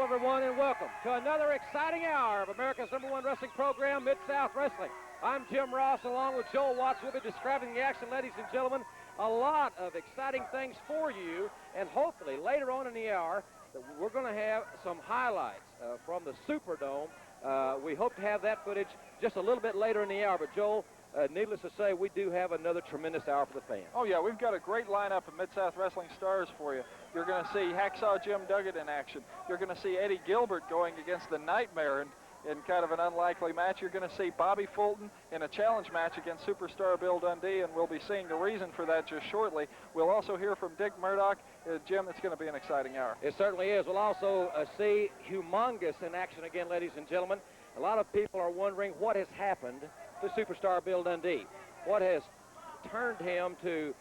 Hello, everyone, and welcome to another exciting hour of America's #1 wrestling program, Mid-South Wrestling. I'm Jim Ross, along with Joel Watts. We'll be describing the action, ladies and gentlemen. A lot of exciting things for you, and hopefully later on in the hour, we're going to have some highlights from the Superdome. We hope to have that footage just a little bit later in the hour, but Joel, needless to say, we do have another tremendous hour for the fans. Oh, yeah, we've got a great lineup of Mid-South Wrestling stars for you. You're going to see Hacksaw Jim Duggan in action. You're going to see Eddie Gilbert going against the Nightmare in kind of an unlikely match. You're going to see Bobby Fulton in a challenge match against Superstar Bill Dundee, and we'll be seeing the reason for that just shortly. We'll also hear from Dick Murdoch. Jim, it's going to be an exciting hour. It certainly is. We'll also see Humongous in action again, ladies and gentlemen. A lot of people are wondering what has happened to Superstar Bill Dundee. What has turned him to,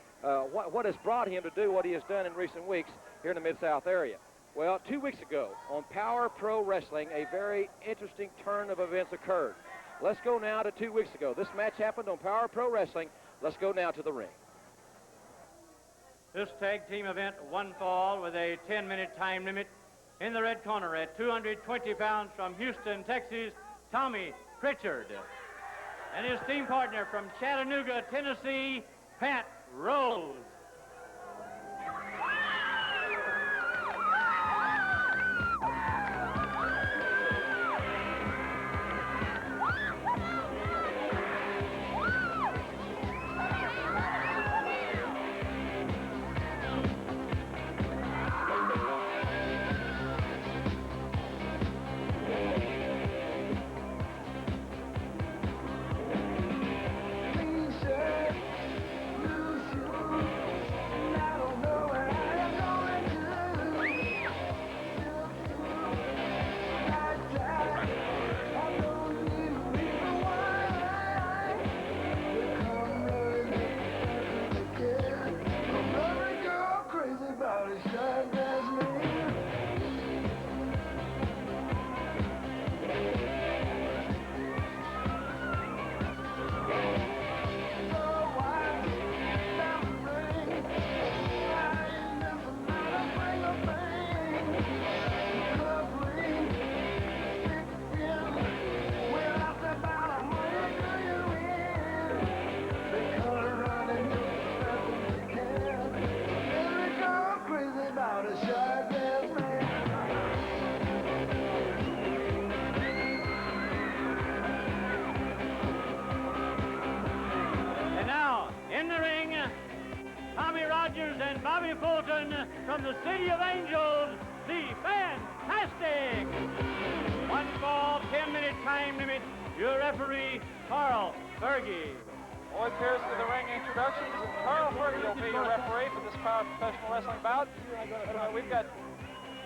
what has brought him to do what he has done in recent weeks here in the Mid-South area? Well, 2 weeks ago on Power Pro Wrestling, a very interesting turn of events occurred. Let's go now to 2 weeks ago. This match happened on Power Pro Wrestling. Let's go now to the ring. This tag team event, one fall with a 10-minute time limit. In the red corner at 220 pounds from Houston, Texas, Tommy Pritchard. And his team partner from Chattanooga, Tennessee, Pat Rose. Bobby Fulton from the City of Angels, the Fantastic. One fall, 10-minute time limit. Your referee, Carl Fergie. Well, here's to the ring introductions. Carl Fergie will be your referee for this Power Professional Wrestling bout. We've got...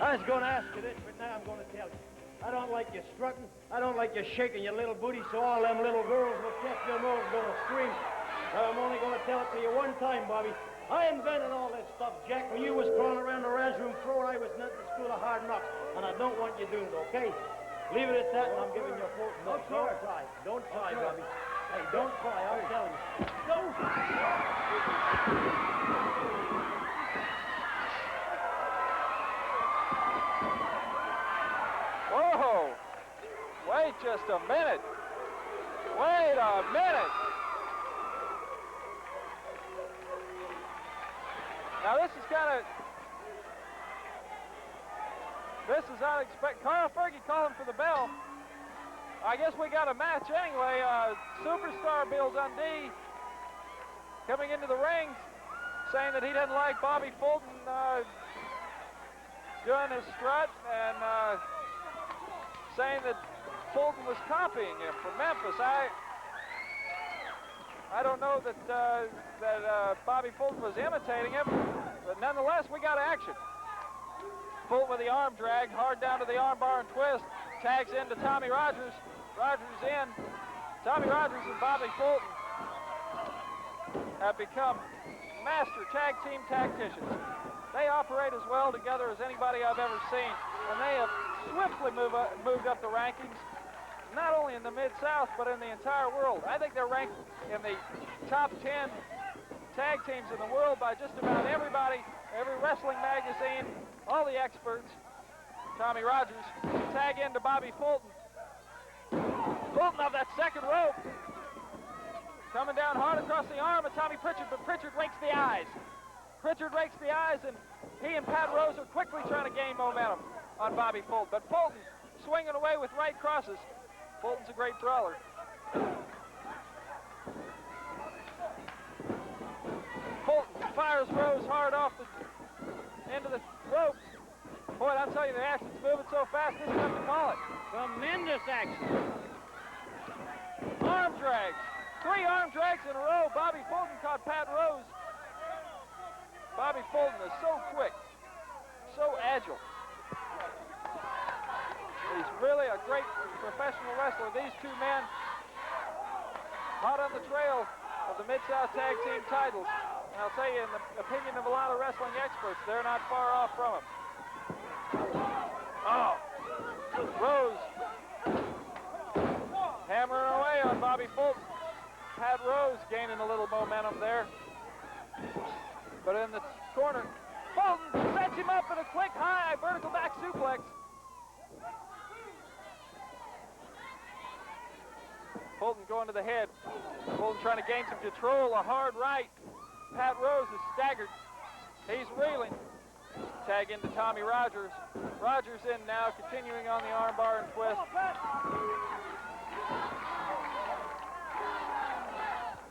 I was going to ask you this, but now I'm going to tell you. I don't like you strutting. I don't like you shaking your little booty so all them little girls will catch their nose and going to scream. I'm only going to tell it to you one time, Bobby. I invented all this stuff, Jack. When you was crawling around the ranch room floor, I was not in the school of hard knocks, and I don't want you doing it, okay? Leave it at that, and I'm giving you a quote. No, don't try. Don't try, Bobby. Hey, don't try, I'm telling you. Don't try. Whoa! Wait just a minute. Wait a minute. Now this is unexpected. Carl Fergie calling for the bell. I guess we got a match anyway. Superstar Bill Dundee coming into the ring saying that he didn't like Bobby Fulton doing his strut and saying that Fulton was copying him from Memphis. I don't know that Bobby Fulton was imitating him, but nonetheless, we got action. Fulton with the arm drag, hard down to the arm bar and twist, tags into Tommy Rogers. Rogers in. Tommy Rogers and Bobby Fulton have become master tag team tacticians. They operate as well together as anybody I've ever seen, and they have swiftly moved up the rankings, not only in the Mid-South, but in the entire world. I think they're ranked in the top 10 tag teams in the world by just about everybody, every wrestling magazine, all the experts. Tommy Rogers. Tag into Bobby Fulton. Fulton off that second rope. Coming down hard across the arm of Tommy Pritchard, but Pritchard rakes the eyes. Pritchard rakes the eyes, and he and Pat Rose are quickly trying to gain momentum on Bobby Fulton. But Fulton swinging away with right crosses. Fulton's a great brawler. Fulton fires Rose hard off the end of the rope. Boy, I'll tell you, the action's moving so fast, this is nothing to call it. Tremendous action. Arm drags. 3 arm drags in a row. Bobby Fulton caught Pat Rose. Bobby Fulton is so quick, so agile. He's really a great professional wrestler. These two men hot on the trail of the Mid-South Tag Team titles. And I'll tell you, in the opinion of a lot of wrestling experts, they're not far off from him. Oh, Rose hammering away on Bobby Fulton. Pat Rose gaining a little momentum there. But in the corner, Fulton sets him up with a quick high vertical back suplex. Fulton going to the head. Fulton trying to gain some control, a hard right. Pat Rose is staggered. He's reeling. Tag into Tommy Rogers. Rogers in now, continuing on the armbar and twist.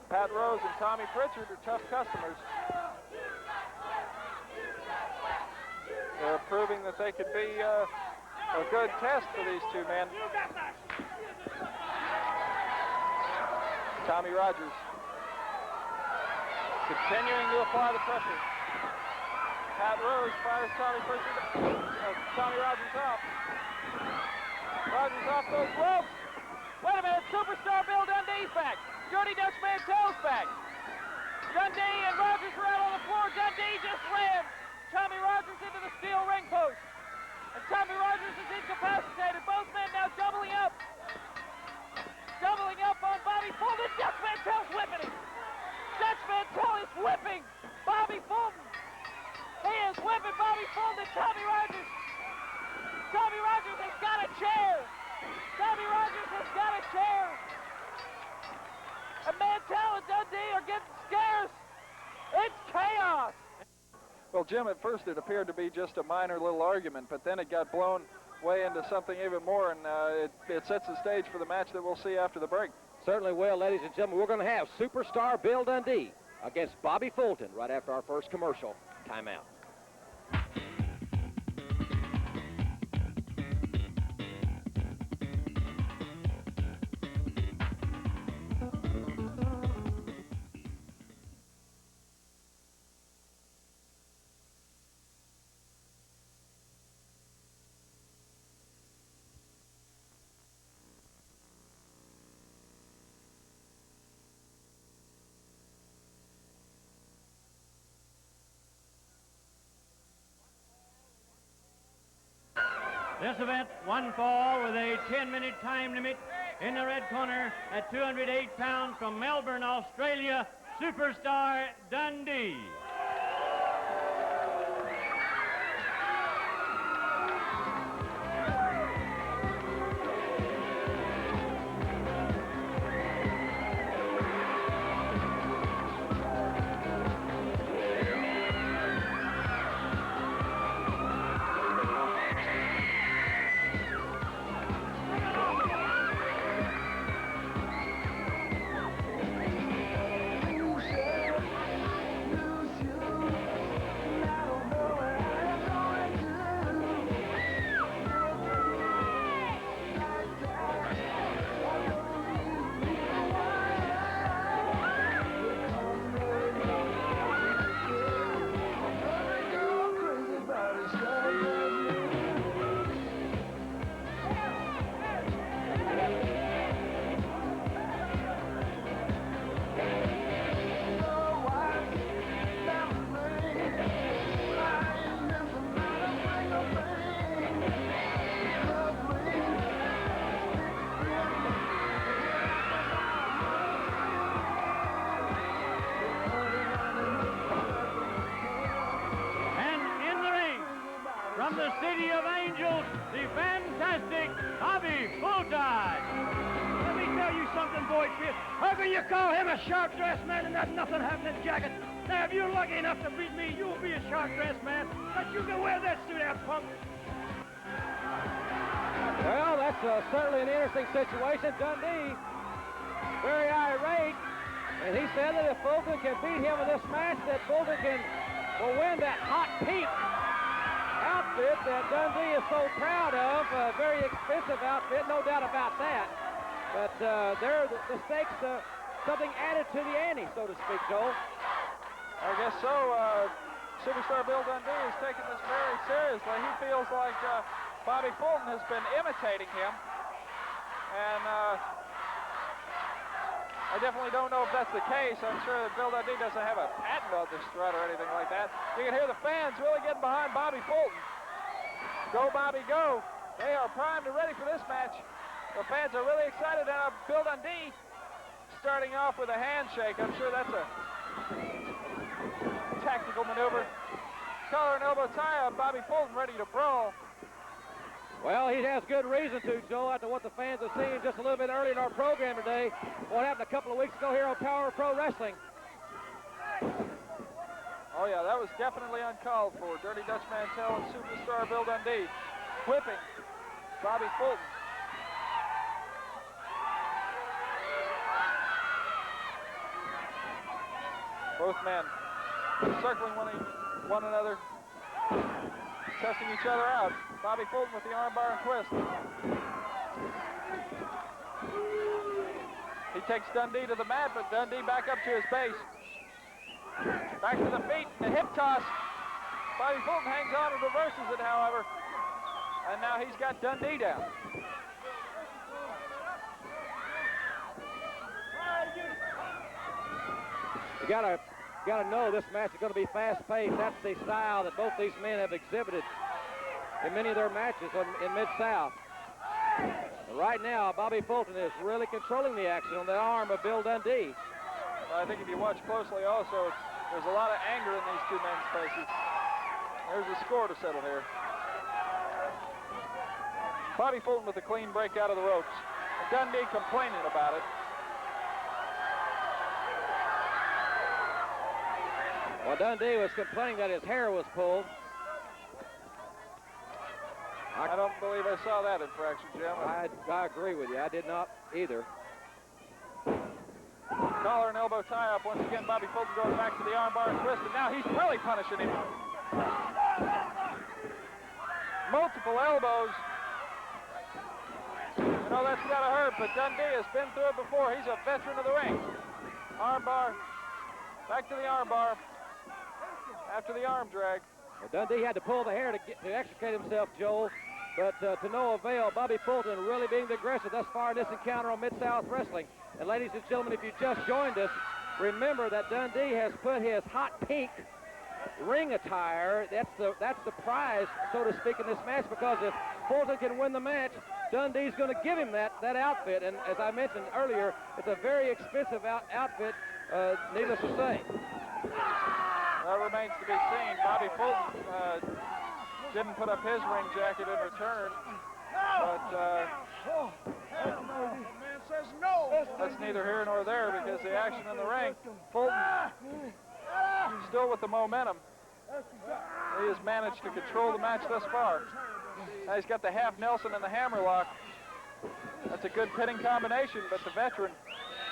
Pat Rose and Tommy Pritchard are tough customers. They're proving that they could be a good test for these two men. Tommy Rogers continuing to apply the pressure. Pat Rose fires Tommy Rogers off. Rogers off those ropes. Wait a minute, Superstar Bill Dundee's back. Dirty Dutch Mantel's back. Dundee and Rogers are out on the floor. Dundee just rammed Tommy Rogers into the steel ring post. And Tommy Rogers is incapacitated. Both men now doubling up. Doubling up on Bobby Fulton. Dutch Mantel's whipping him. Dutch Mantel is whipping Bobby Fulton. He is whipping Bobby Fulton and Tommy Rogers. Tommy Rogers has got a chair. Tommy Rogers has got a chair. And Mantel and Dundee are getting scarce. It's chaos. Well, Jim, at first it appeared to be just a minor little argument, but then it got blown way into something even more, and it sets the stage for the match that we'll see after the break. Certainly will, ladies and gentlemen. We're going to have Superstar Bill Dundee against Bobby Fulton right after our first commercial timeout. This event, one fall with a 10-minute time limit. In the red corner at 208 pounds from Melbourne, Australia, Superstar Dundee. Majestic Bobby Fulton. Let me tell you something, boy, Fitz. How can you call him a sharp-dressed man and there's nothing happening, Jacket? Now, if you're lucky enough to beat me, you'll be a sharp-dressed man. But you can wear that suit out, punk. Well, that's certainly an interesting situation. Dundee, very irate, and he said that if Fulton can beat him in this match, that Fulton will win that hot pink outfit that Dundee is so proud of. A very expensive outfit, no doubt about that. But there, the stakes, something added to the ante, so to speak, Joel. I guess so. Superstar Bill Dundee is taking this very seriously. He feels like Bobby Fulton has been imitating him. And I definitely don't know if that's the case. I'm sure that Bill Dundee doesn't have a patent on this strut or anything like that. You can hear the fans really getting behind Bobby Fulton. Go, Bobby, go. They are primed and ready for this match. The fans are really excited. And Bill Dundee starting off with a handshake. I'm sure that's a tactical maneuver. Collar and elbow tie-up. Bobby Fulton ready to brawl. Well, he has good reason to, Joel, after what the fans have seen just a little bit earlier in our program today. What happened a couple of weeks ago here on Power Pro Wrestling. Oh, yeah, that was definitely uncalled for. Dirty Dutch Mantell and Superstar Bill Dundee whipping Bobby Fulton. Both men circling one another, testing each other out. Bobby Fulton with the armbar and twist. He takes Dundee to the mat, but Dundee back up to his base. Back to the feet, the hip toss. Bobby Fulton hangs on and reverses it, however. And now he's got Dundee down. You gotta know this match is going to be fast-paced. That's the style that both these men have exhibited in many of their matches in Mid-South. Right now, Bobby Fulton is really controlling the action on the arm of Bill Dundee. I think if you watch closely also, there's a lot of anger in these two men's faces. There's a score to settle here. Bobby Fulton with a clean break out of the ropes. And Dundee complaining about it. Well, Dundee was complaining that his hair was pulled. I don't believe I saw that infraction, Jim. I agree with you. I did not either. Collar and elbow tie-up. Once again, Bobby Fulton goes back to the armbar and twist, and now he's really punishing him. Multiple elbows. You know, that's gotta hurt, but Dundee has been through it before. He's a veteran of the ring. Armbar. Back to the armbar. After the arm drag. Well, Dundee had to pull the hair to extricate himself, Joel, but to no avail. Bobby Fulton really being the aggressor thus far in this encounter on Mid-South Wrestling. And ladies and gentlemen, if you just joined us, remember that Dundee has put his hot pink ring attire. That's the prize, so to speak, in this match, because if Fulton can win the match, Dundee's going to give him that outfit. And as I mentioned earlier, it's a very expensive outfit, needless to say. That remains to be seen. Bobby Fulton didn't put up his ring jacket in return, but that's neither here nor there because the action in the ring, Fulton still with the momentum. He has managed to control the match thus far. Now he's got the half Nelson and the hammerlock. That's a good pitting combination, but the veteran,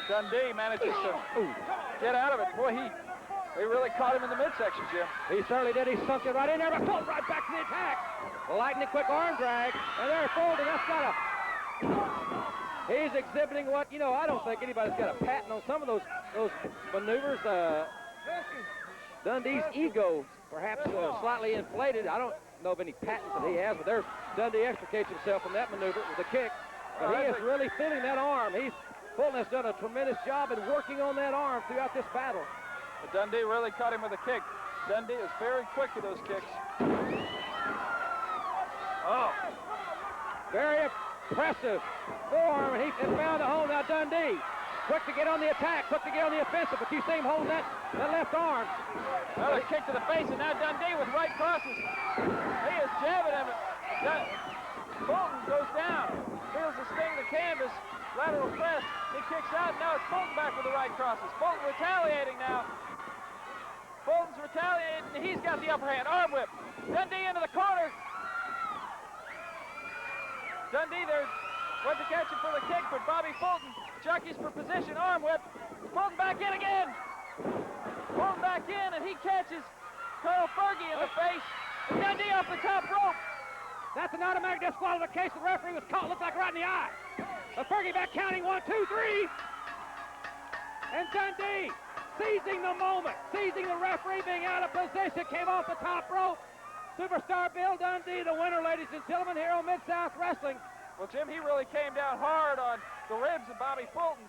Dundee, manages to get out of it. Boy, he really caught him in the midsection, Jim. He certainly did. He sunk it right in there, but Fulton right back to the attack. Lightning quick arm drag, and there Fulton, that's got a... He's exhibiting what, you know, I don't think anybody's got a patent on some of those maneuvers. Dundee's ego, perhaps slightly inflated. I don't know of any patents that he has, but there's Dundee extricates himself from that maneuver with a kick. But he is really feeling that arm. Fulton has done a tremendous job in working on that arm throughout this battle. But Dundee really caught him with a kick. Dundee is very quick with those kicks. Oh. Very impressive forearm, and he has found a hole. Now Dundee, quick to get on the attack, quick to get on the offensive, but you see him holding that left arm. Another kick to the face, and now Dundee with right crosses. He is jabbing him. Fulton goes down, feels the sting of the canvas, lateral press. He kicks out. Now it's Fulton back with the right crosses. Fulton retaliating now. Fulton's retaliating, and he's got the upper hand. Arm whip. Dundee into the corner. Dundee there went to catch him for the kick, but Bobby Fulton jockeys for position. Arm whip. Fulton back in again. Fulton back in, and he catches Carl Fergie in the face. And Dundee off the top rope. That's an automatic disqualification. The referee was caught. Looked like right in the eye. But Fergie back counting 1, 2, 3. And Dundee seizing the moment, seizing the referee being out of position, came off the top rope. Superstar Bill Dundee, the winner, ladies and gentlemen, here on Mid-South Wrestling. Well, Jim, he really came down hard on the ribs of Bobby Fulton.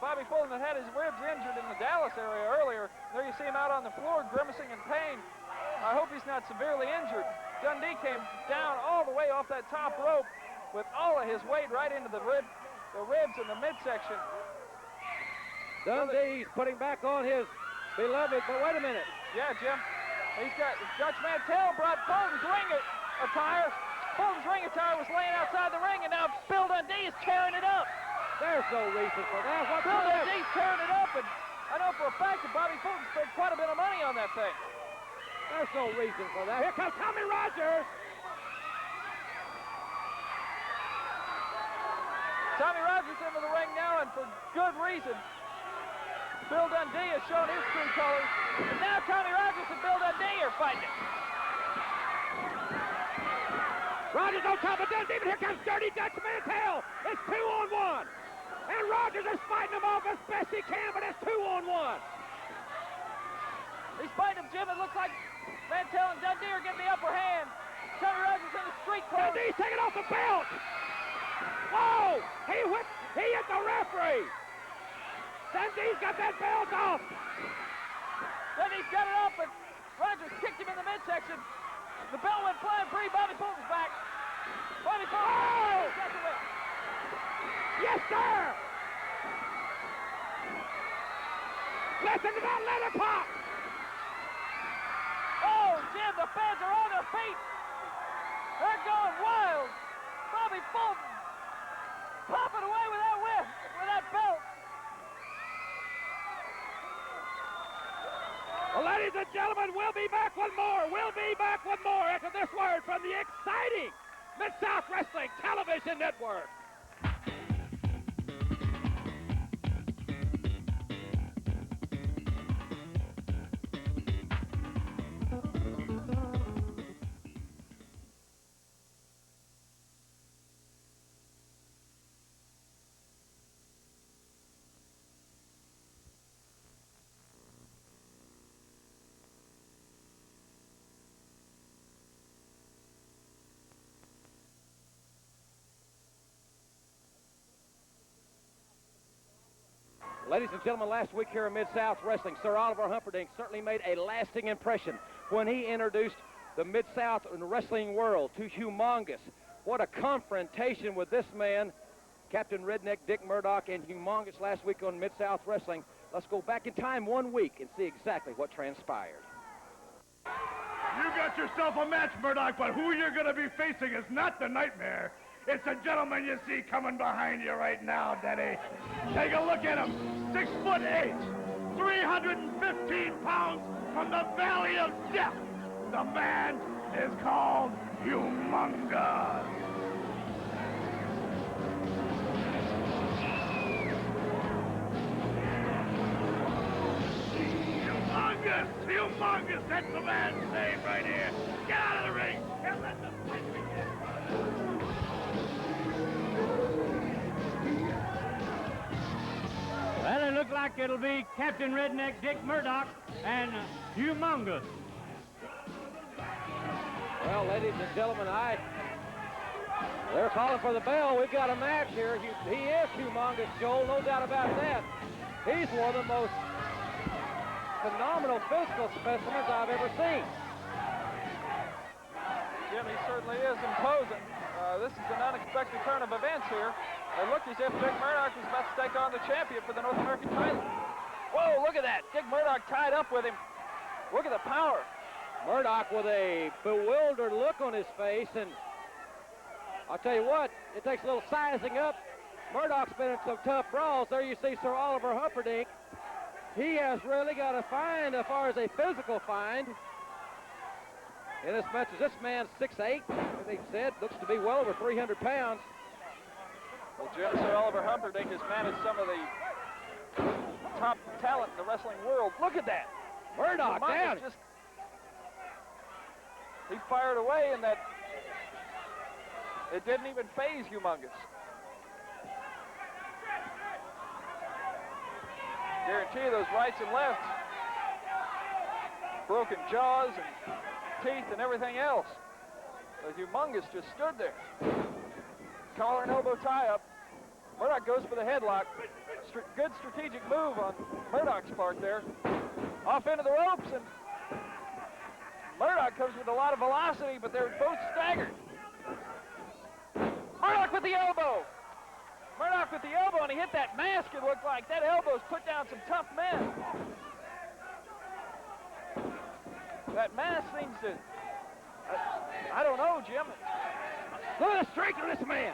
Bobby Fulton had his ribs injured in the Dallas area earlier. There you see him out on the floor grimacing in pain. I hope he's not severely injured. Dundee came down all the way off that top rope with all of his weight right into the ribs in the midsection. Dundee's putting back on his beloved, but wait a minute. Yeah, Jim. He's got Dutch Mantell brought Fulton's ring attire. Fulton's ring attire was laying outside the ring, and now Bill Dundee is tearing it up. There's no reason for that. Bill Dundee's tearing it up, and I know for a fact that Bobby Fulton spent quite a bit of money on that thing. There's no reason for that. Here comes Tommy Rogers. Tommy Rogers into the ring now, and for good reason. Bill Dundee has shown his true colors, and now Tommy Rogers and Bill Dundee are fighting. Rogers on top of Dundee, but here comes Dirty Dutch Mantell. It's 2-on-1. And Rogers is fighting him off as best he can, but it's 2-on-1. He's fighting him, Jim. It looks like Mantell and Dundee are getting the upper hand. Tommy Rogers in the street clothes. Dundee's taking off the belt. Whoa! He hit the referee. Dundee's got that belt off. Dundee's got it off, but Rogers kicked him in the midsection. The bell went flying free. Bobby Fulton's back. Bobby Fulton got the win. Yes, sir. Listen to that leather pop. Oh, Jim, the fans are on their feet. They're going wild. Bobby Fulton popping away with that whip, with that belt. Well, ladies and gentlemen, we'll be back with more. We'll be back with more after this word from the exciting Mid-South Wrestling Television Network. Ladies and gentlemen, last week here in Mid-South Wrestling, Sir Oliver Humperdinck certainly made a lasting impression when he introduced the Mid-South wrestling world to Humongous. What a confrontation with this man, Captain Redneck Dick Murdoch, and Humongous last week on Mid-South Wrestling. Let's go back in time 1 week and see exactly what transpired. You got yourself a match, Murdoch, but who you're going to be facing is not the Nightmare. It's the gentleman you see coming behind you right now, Denny. Take a look at him. 6'8", 315 pounds from the Valley of Death. The man is called Humongous. Humongous, that's the man's name right here. Get out of the ring and let the fight begin. Well, it looks like it'll be Captain Redneck Dick Murdoch and Humongous. Well, ladies and gentlemen, they're calling for the bell. We've got a match here. He is Humongous, Joel, no doubt about that. He's one of the most phenomenal physical specimens I've ever seen. Jim, he certainly is imposing. This is an unexpected turn of events here. It looked as if Dick Murdoch was about to take on the champion for the North American title. Whoa, look at that. Dick Murdoch tied up with him. Look at the power. Murdoch with a bewildered look on his face, and I'll tell you what, it takes a little sizing up. Murdoch's been in some tough brawls. There you see Sir Oliver Humperdinck. He has really got a find as far as a physical find. In this match, this man's 6'8", as they said, looks to be well over 300 pounds. Well, Jim, Sir Oliver Humperdinck has managed some of the top talent in the wrestling world. Look at that. Murdoch down. He fired away, and that it didn't even phase Humongous. Guarantee you those rights and lefts, broken jaws and teeth and everything else. But Humongous just stood there. Collar and elbow tie-up. Murdoch goes for the headlock. Good strategic move on Murdoch's part there. Off into the ropes, and Murdoch comes with a lot of velocity, but they're both staggered. Murdoch with the elbow. Murdoch with the elbow, and he hit that mask. It looked like that elbow's put down some tough men. That mask seems to, I don't know, Jim. Look at the strength of this man.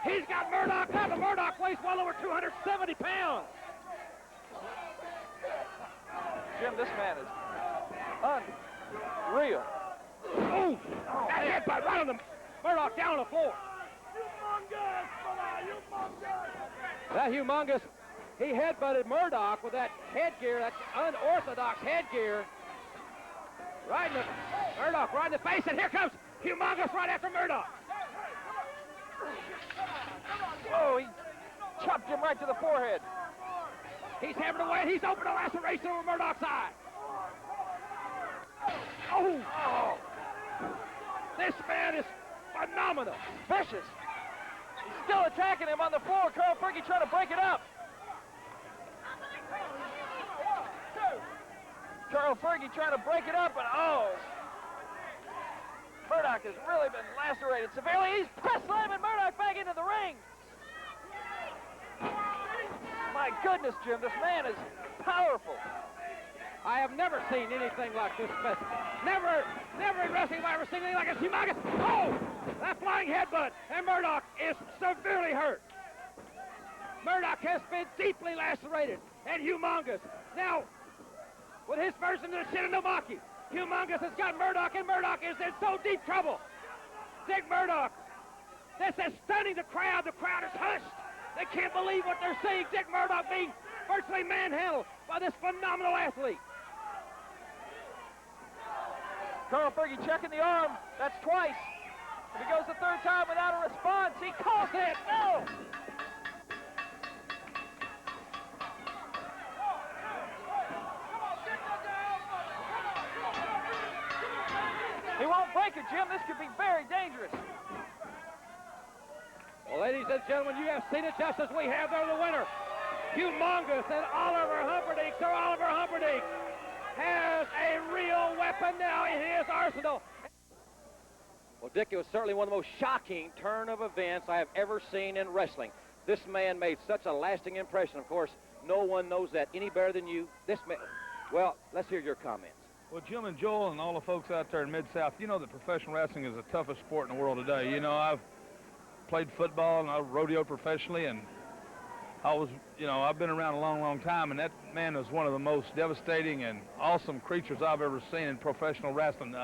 He's got Murdoch up, and Murdoch weighs well over 270 pounds. Jim, this man is unreal. Oh, that headbutt right on the Murdoch down on the floor. That Humongous, he headbutted Murdoch with that headgear, that unorthodox headgear. Right in the, Murdoch right in the face, and here comes Humongous right after Murdoch. Oh, he chopped him right to the forehead. He's hammering away, and he's opened a laceration over Murdoch's eye. Oh! This man is phenomenal. Vicious. He's still attacking him on the floor. Carl Fergie trying to break it up. Carl Fergie trying to break it up, and Murdoch has really been lacerated severely. He's press slamming Murdoch back into the ring. My goodness, Jim, this man is powerful. I have never seen anything like this. Never in wrestling have I ever seen anything like this. Humongous. Oh! That flying headbutt. And Murdoch is severely hurt. Murdoch has been deeply lacerated. And Humongous. Now, with his version of the Shinnomaki, Humongous has got Murdoch, and Murdoch is in so deep trouble. Dick Murdoch. This is stunning the crowd. The crowd is hushed. They can't believe what they're seeing. Dick Murdoch being virtually manhandled by this phenomenal athlete. Carl Fergie checking the arm. That's twice. If he goes the third time without a response, he calls it. No! He won't break it, Jim. This could be very dangerous. Well, ladies and gentlemen, you have seen it just as we have. They're the winner. Humongous and Oliver Humperdinck. Sir Oliver Humperdinck has a real weapon now in his arsenal. Well, Dick, it was certainly one of the most shocking turn of events I have ever seen in wrestling. This man made such a lasting impression. Of course, no one knows that any better than you. This man, well, let's hear your comments. Well, Jim and Joel and all the folks out there in Mid-South, you know that professional wrestling is the toughest sport in the world today. You know, I've played football and I've rodeoed professionally, and I've been around a long, long time, and that man was one of the most devastating and awesome creatures I've ever seen in professional wrestling.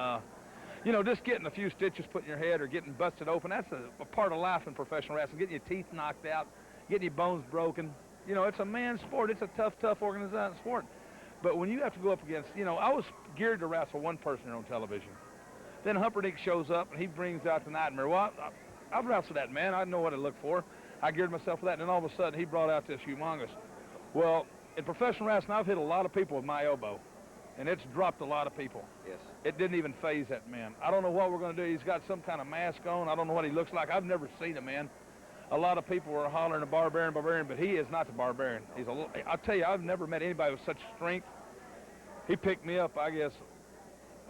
Just getting a few stitches put in your head or getting busted open, that's a part of life in professional wrestling. Getting your teeth knocked out, getting your bones broken. You know, it's a man's sport. It's a tough organized sport. But when you have to go up against, I was geared to wrestle one person here on television. Then Humperdinck shows up, and he brings out the Nightmare. Well, I've wrestled that man. I know what to look for. I geared myself for that, and then all of a sudden, he brought out this Humongous. Well, in professional wrestling, I've hit a lot of people with my elbow, and it's dropped a lot of people. Yes. It didn't even phase that man. I don't know what we're going to do. He's got some kind of mask on. I don't know what he looks like. I've never seen a man. A lot of people were hollering a barbarian, but he is not the barbarian. I'll tell you, I've never met anybody with such strength. He picked me up, I guess,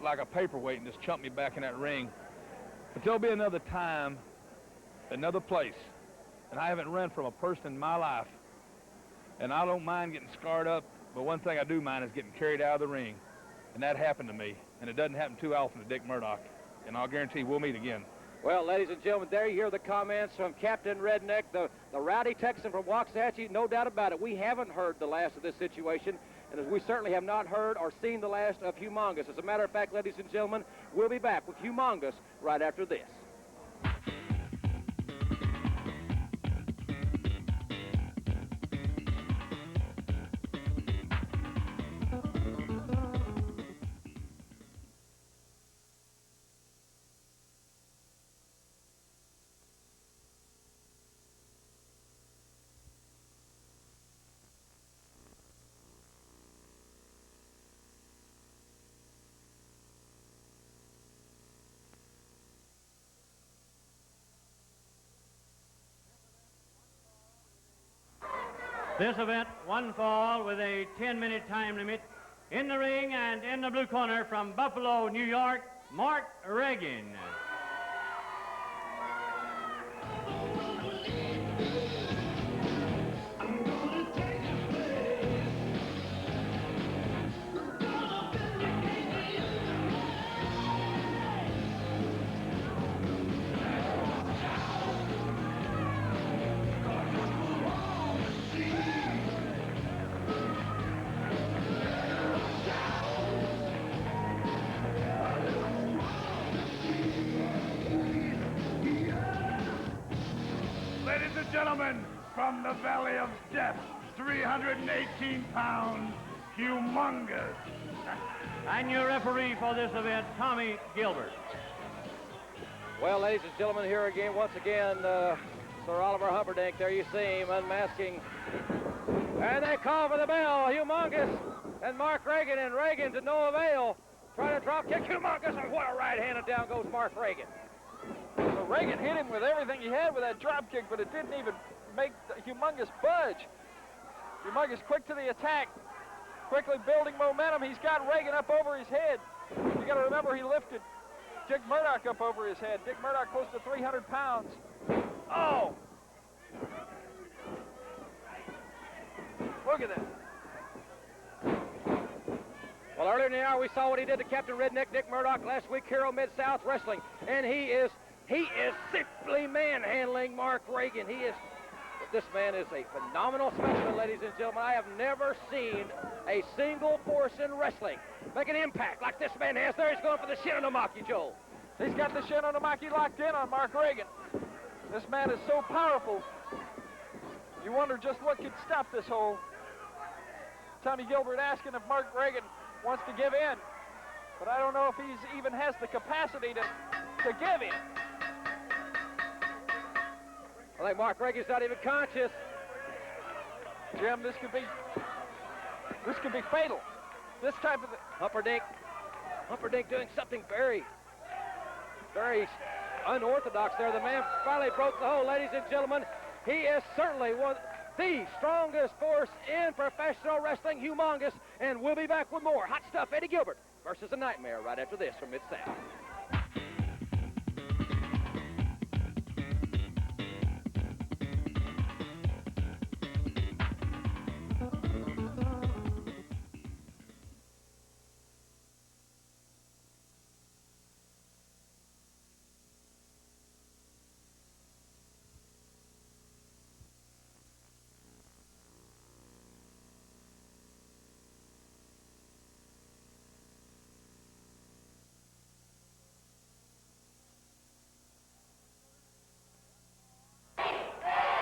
like a paperweight and just chumped me back in that ring. But there'll be another time, another place, and I haven't run from a person in my life. And I don't mind getting scarred up, but one thing I do mind is getting carried out of the ring. And that happened to me, and it doesn't happen too often to Dick Murdoch. And I'll guarantee we'll meet again. Well, ladies and gentlemen, there you hear the comments from Captain Redneck, the rowdy Texan from Waxahachie. No doubt about it. We haven't heard the last of this situation, and we certainly have not heard or seen the last of Humongous. As a matter of fact, ladies and gentlemen, we'll be back with Humongous right after this. This event, one fall with a 10-minute time limit. In the ring and in the blue corner from Buffalo, New York, Mark Reagan. Ladies and gentlemen, from the Valley of Death, 318 pounds, Humongous. And your referee for this event, Tommy Gilbert. Well, ladies and gentlemen, here again, once again, Sir Oliver Humperdinck. There you see him unmasking. And they call for the bell. Humongous and Mark Reagan, and Reagan to no avail. Trying to drop kick Humongous, and what a right hand, and down goes Mark Reagan. So Reagan hit him with everything he had with that drop kick, but it didn't even make Humongous budge. Humongous quick to the attack, quickly building momentum. He's got Reagan up over his head. You got to remember he lifted Dick Murdoch up over his head. Dick Murdoch close to 300 pounds. Oh! Look at that. Well, earlier in the hour, we saw what he did to Captain Redneck Dick Murdoch last week here on Mid-South Wrestling, and he is simply manhandling Mark Reagan. This man is a phenomenal specimen, ladies and gentlemen. I have never seen a single force in wrestling make an impact like this man has. There he's going for the Shinonamaki, Joel. He's got the Shinonamaki locked in on Mark Reagan. This man is so powerful. You wonder just what could stop this whole. Tommy Gilbert asking if Mark Reagan wants to give in, but I don't know if he even has the capacity to give in. I think Mark Reagan's not even conscious. Jim, this could be fatal. This type of Humperdinck doing something very, very unorthodox there. The man finally broke the hold, ladies and gentlemen. He is certainly the strongest force in professional wrestling, Humongous, and we'll be back with more Hot Stuff Eddie Gilbert versus The Nightmare right after this from Mid-South.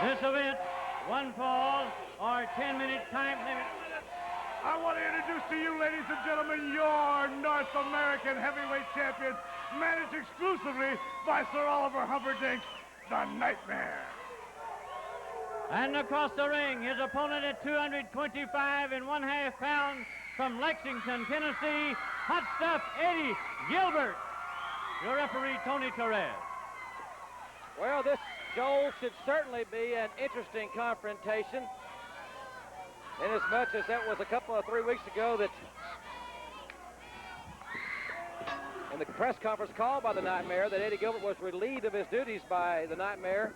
This event, one fall or 10-minute time limit. I want to introduce to you, ladies and gentlemen, your North American heavyweight champion, managed exclusively by Sir Oliver Humperdinck, the Nightmare. And across the ring, his opponent at 225.5 pounds from Lexington, Tennessee, Hot Stuff Eddie Gilbert. Your referee, Tony Torres. Well, this, Joel, should certainly be an interesting confrontation, inasmuch as that was a couple of 3 weeks ago that in the press conference called by the Nightmare that Eddie Gilbert was relieved of his duties by the Nightmare.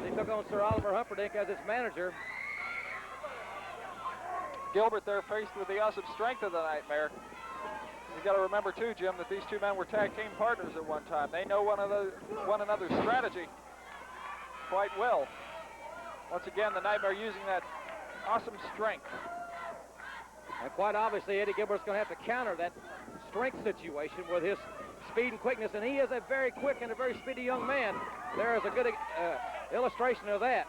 He took on Sir Oliver Humperdinck as his manager. Gilbert there faced with the awesome strength of the Nightmare. You got to remember too, Jim, that these two men were tag team partners at one time. They know one another's strategy quite well. Once again, the Nightmare using that awesome strength. And quite obviously, Eddie Gilbert's going to have to counter that strength situation with his speed and quickness, and he is a very quick and a very speedy young man. There is a good illustration of that.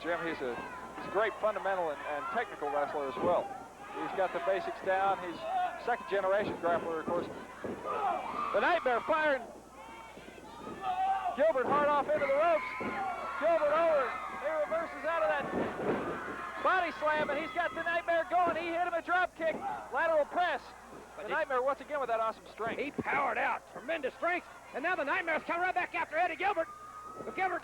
Jim, he's a great fundamental and technical wrestler as well. He's got the basics down. He's second-generation grappler, of course. The Nightmare firing. Gilbert hard off into the ropes. Gilbert over. He reverses out of that body slam, and he's got the Nightmare going. He hit him a drop kick, lateral press. The Nightmare once again with that awesome strength. He powered out, tremendous strength, and now the Nightmare's coming right back after Eddie Gilbert. But Gilbert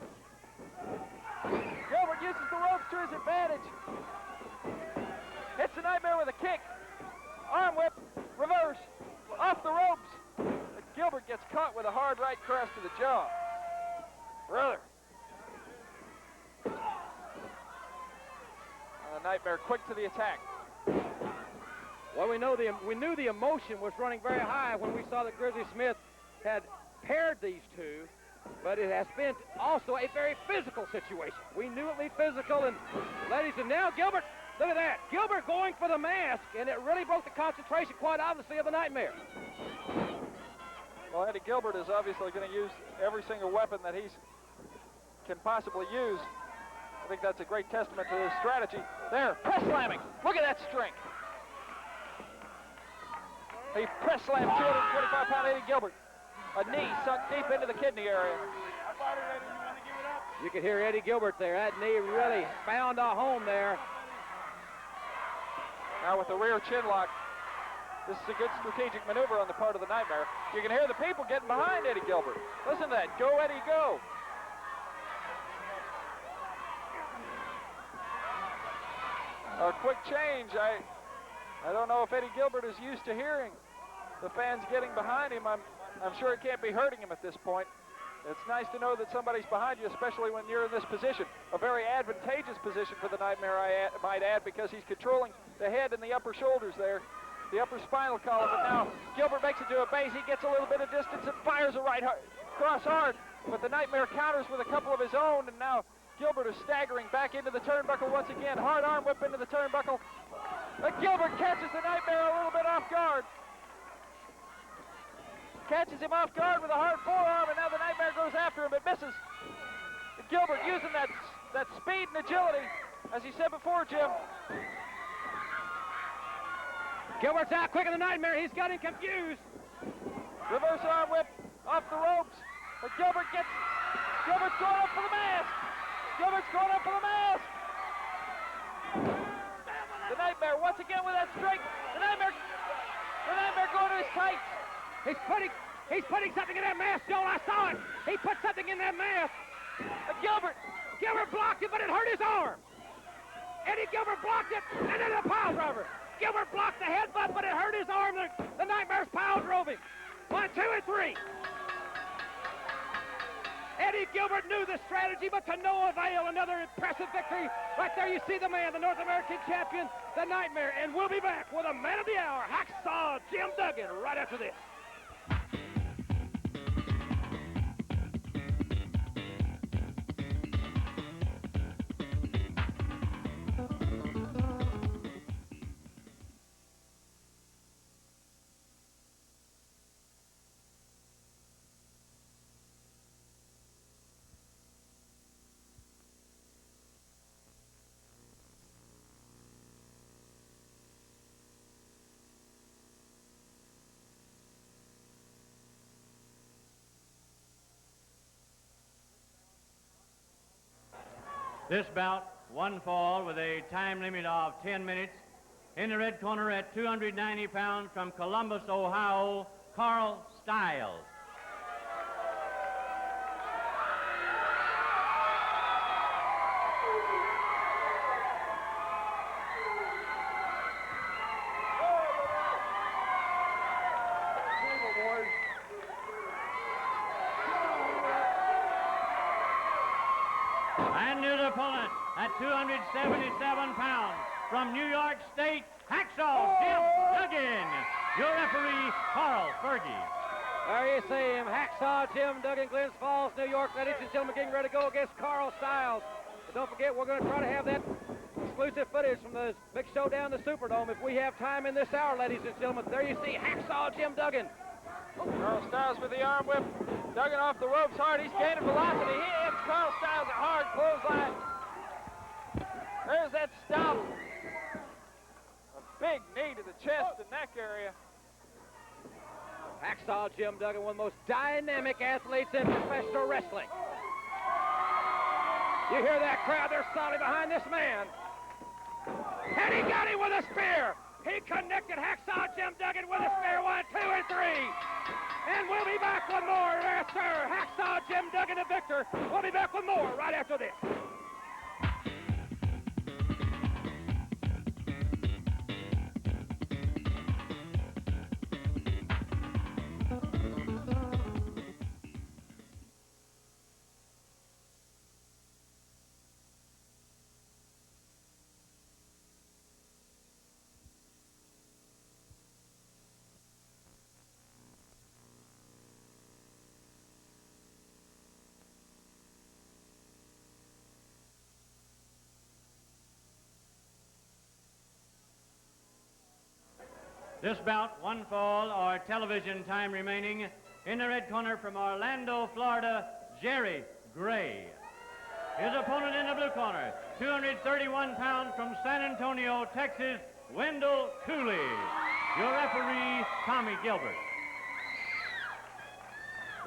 uses the ropes to his advantage. Hits the Nightmare with a kick. Arm whip, reverse, off the ropes. But Gilbert gets caught with a hard right cross to the jaw. Brother. The Nightmare quick to the attack. Well, we knew the emotion was running very high when we saw that Grizzly Smith had paired these two, but it has been also a very physical situation. We knew it would be physical, and ladies, and now Gilbert, look at that. Gilbert going for the mask, and it really broke the concentration, quite obviously, of the Nightmare. Well, Eddie Gilbert is obviously going to use every single weapon that he can possibly use. I think that's a great testament to his strategy. There, press slamming. Look at that strength. He press slammed 225-pound Eddie Gilbert. A knee sunk deep into the kidney area. You could hear Eddie Gilbert there. That knee really found a home there. Now with the rear chin lock, this is a good strategic maneuver on the part of the Nightmare. You can hear the people getting behind Eddie Gilbert. Listen to that. Go, Eddie, go. A quick change. I don't know if Eddie Gilbert is used to hearing the fans getting behind him. I'm sure it can't be hurting him at this point. It's nice to know that somebody's behind you, especially when you're in this position. A very advantageous position for the Nightmare, I might add, because he's controlling the head and the upper shoulders there, the upper spinal column. But now Gilbert makes it to a base. He gets a little bit of distance and fires a right cross hard. But the Nightmare counters with a couple of his own, and now Gilbert is staggering back into the turnbuckle once again. Hard arm whip into the turnbuckle. Gilbert catches the Nightmare a little bit off guard. Catches him off guard with a hard forearm, and now the Nightmare goes after him, but misses. Gilbert using that speed and agility, as he said before, Jim. Gilbert's out quicker than the Nightmare. He's got him confused. Reverse arm whip off the ropes. But Gilbert's going up for the mask. Gilbert's going up for the mask. The Nightmare once again with that strength. The Nightmare going to his tights. He's putting something in that mask, Joel. I saw it. He put something in that mask. Gilbert blocked it, but it hurt his arm. Eddie Gilbert blocked it, and then the pile driver. Gilbert blocked the headbutt, but it hurt his arm. The Nightmare's pile drove him. 1, 2, and 3. Eddie Gilbert knew the strategy, but to no avail. Another impressive victory. Right there you see the man, the North American champion, the Nightmare. And we'll be back with a man of the hour, Hacksaw Jim Duggan, right after this. This bout, one fall with a time limit of 10 minutes. In the red corner at 290 pounds from Columbus, Ohio, Carl Stiles. And his opponent at 277 pounds from New York State, Hacksaw Jim Duggan. Your referee, Carl Fergie. There you see him, Hacksaw Jim Duggan, Glens Falls, New York. Ladies and gentlemen, getting ready to go against Carl Stiles. But don't forget, we're going to try to have that exclusive footage from the big showdown in the Superdome if we have time in this hour, ladies and gentlemen. There you see Hacksaw Jim Duggan. Carl Stiles with the arm whip. Duggan off the ropes hard. He's gaining velocity. He hits Carl Stiles a hard clothesline. There's that stop. A big knee to the chest and neck area. Hacksaw Jim Duggan, one of the most dynamic athletes in professional wrestling. You hear that crowd? They're solid behind this man. And he got him with a spear. He connected Hacksaw Jim Duggan with a spear. 1, 2, and 3. And we'll be back with more. Yes, sir. Hacksaw Jim Duggan, the victor. We'll be back with more right after this. This bout, 1 fall or television time remaining. In the red corner from Orlando, Florida, Jerry Gray. His opponent in the blue corner, 231 pounds from San Antonio, Texas, Wendell Cooley. Your referee, Tommy Gilbert.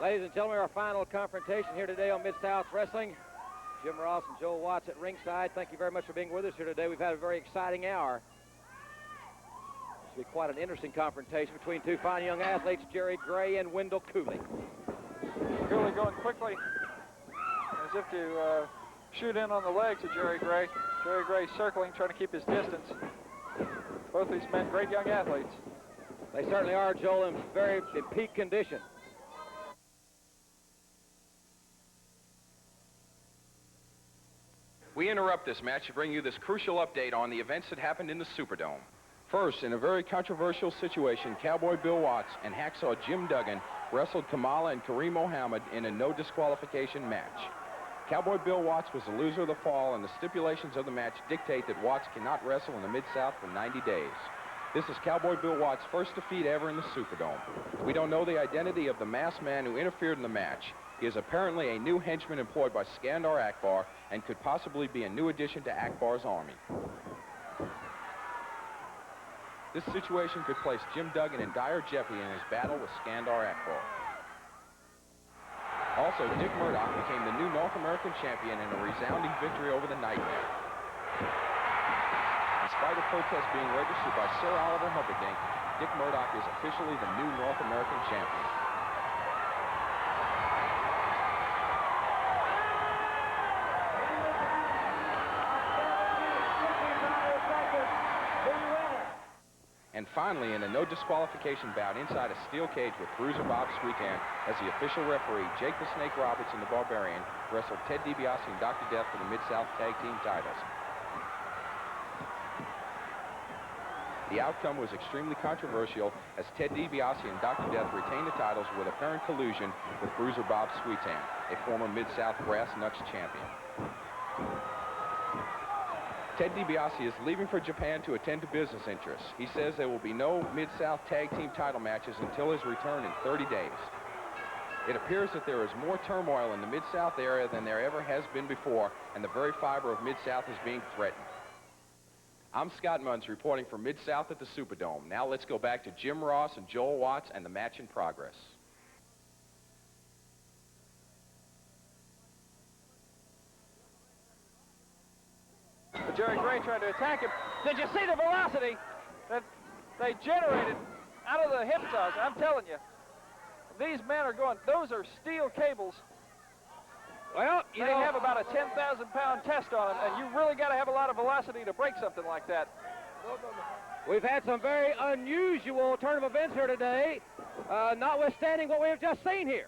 Ladies and gentlemen, our final confrontation here today on Mid-South Wrestling. Jim Ross and Joel Watts at ringside. Thank you very much for being with us here today. We've had a very exciting hour. This will be quite an interesting confrontation between two fine young athletes, Jerry Gray and Wendell Cooley. Cooley going quickly as if to shoot in on the legs of Jerry Gray. Jerry Gray circling, trying to keep his distance. Both these men, great young athletes. They certainly are, Joel, in peak condition. We interrupt this match to bring you this crucial update on the events that happened in the Superdome. First, in a very controversial situation, Cowboy Bill Watts and Hacksaw Jim Duggan wrestled Kamala and Kareem Mohammed in a no disqualification match. Cowboy Bill Watts was the loser of the fall, and the stipulations of the match dictate that Watts cannot wrestle in the Mid-South for 90 days. This is Cowboy Bill Watts' first defeat ever in the Superdome. We don't know the identity of the masked man who interfered in the match. He is apparently a new henchman employed by Skandar Akbar and could possibly be a new addition to Akbar's army. This situation could place Jim Duggan in dire jeopardy in his battle with Skandar Akbar. Also, Dick Murdoch became the new North American champion in a resounding victory over the Nightmare. In spite of protests being registered by Sir Oliver Humperdinck, Dick Murdoch is officially the new North American champion. And finally, in a no disqualification bout inside a steel cage with Bruiser Bob Sweetan as the official referee, Jake the Snake Roberts and the Barbarian wrestled Ted DiBiase and Dr. Death for the Mid-South Tag Team titles. The outcome was extremely controversial as Ted DiBiase and Dr. Death retained the titles with apparent collusion with Bruiser Bob Sweetan, a former Mid-South Brass Knucks champion. Ted DiBiase is leaving for Japan to attend to business interests. He says there will be no Mid-South Tag Team title matches until his return in 30 days. It appears that there is more turmoil in the Mid-South area than there ever has been before, and the very fiber of Mid-South is being threatened. I'm Scott Munns reporting from Mid-South at the Superdome. Now let's go back to Jim Ross and Joel Watts and the match in progress. But Jerry Gray tried to attack him. Did you see the velocity that they generated out of the hip toss? I'm telling you, these men are going, those are steel cables. Well, They have about a 10,000-pound test on them, and you really got to have a lot of velocity to break something like that. we've had some very unusual turn of events here today, notwithstanding what we have just seen here.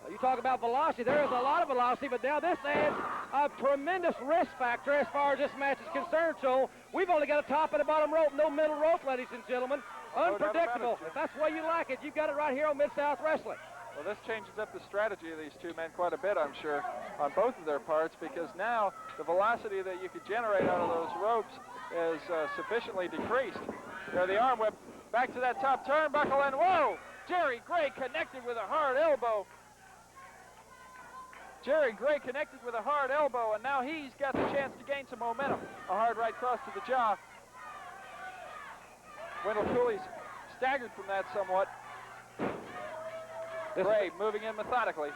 You talk about velocity. There is a lot of velocity, but now this adds a tremendous risk factor as far as this match is concerned, Joel. We've only got a top and a bottom rope, no middle rope, ladies and gentlemen. Unpredictable. If that's the way you like it, you've got it right here on Mid-South Wrestling. Well, this changes up the strategy of these two men quite a bit, I'm sure, on both of their parts, because now the velocity that you could generate out of those ropes is sufficiently decreased. There, the arm whip back to that top turnbuckle, and whoa! Jerry Gray connected with a hard elbow. Jerry Gray connected with a hard elbow, and now he's got the chance to gain some momentum. A hard right cross to the jaw. Wendell Cooley's staggered from that somewhat. Gray moving in methodically.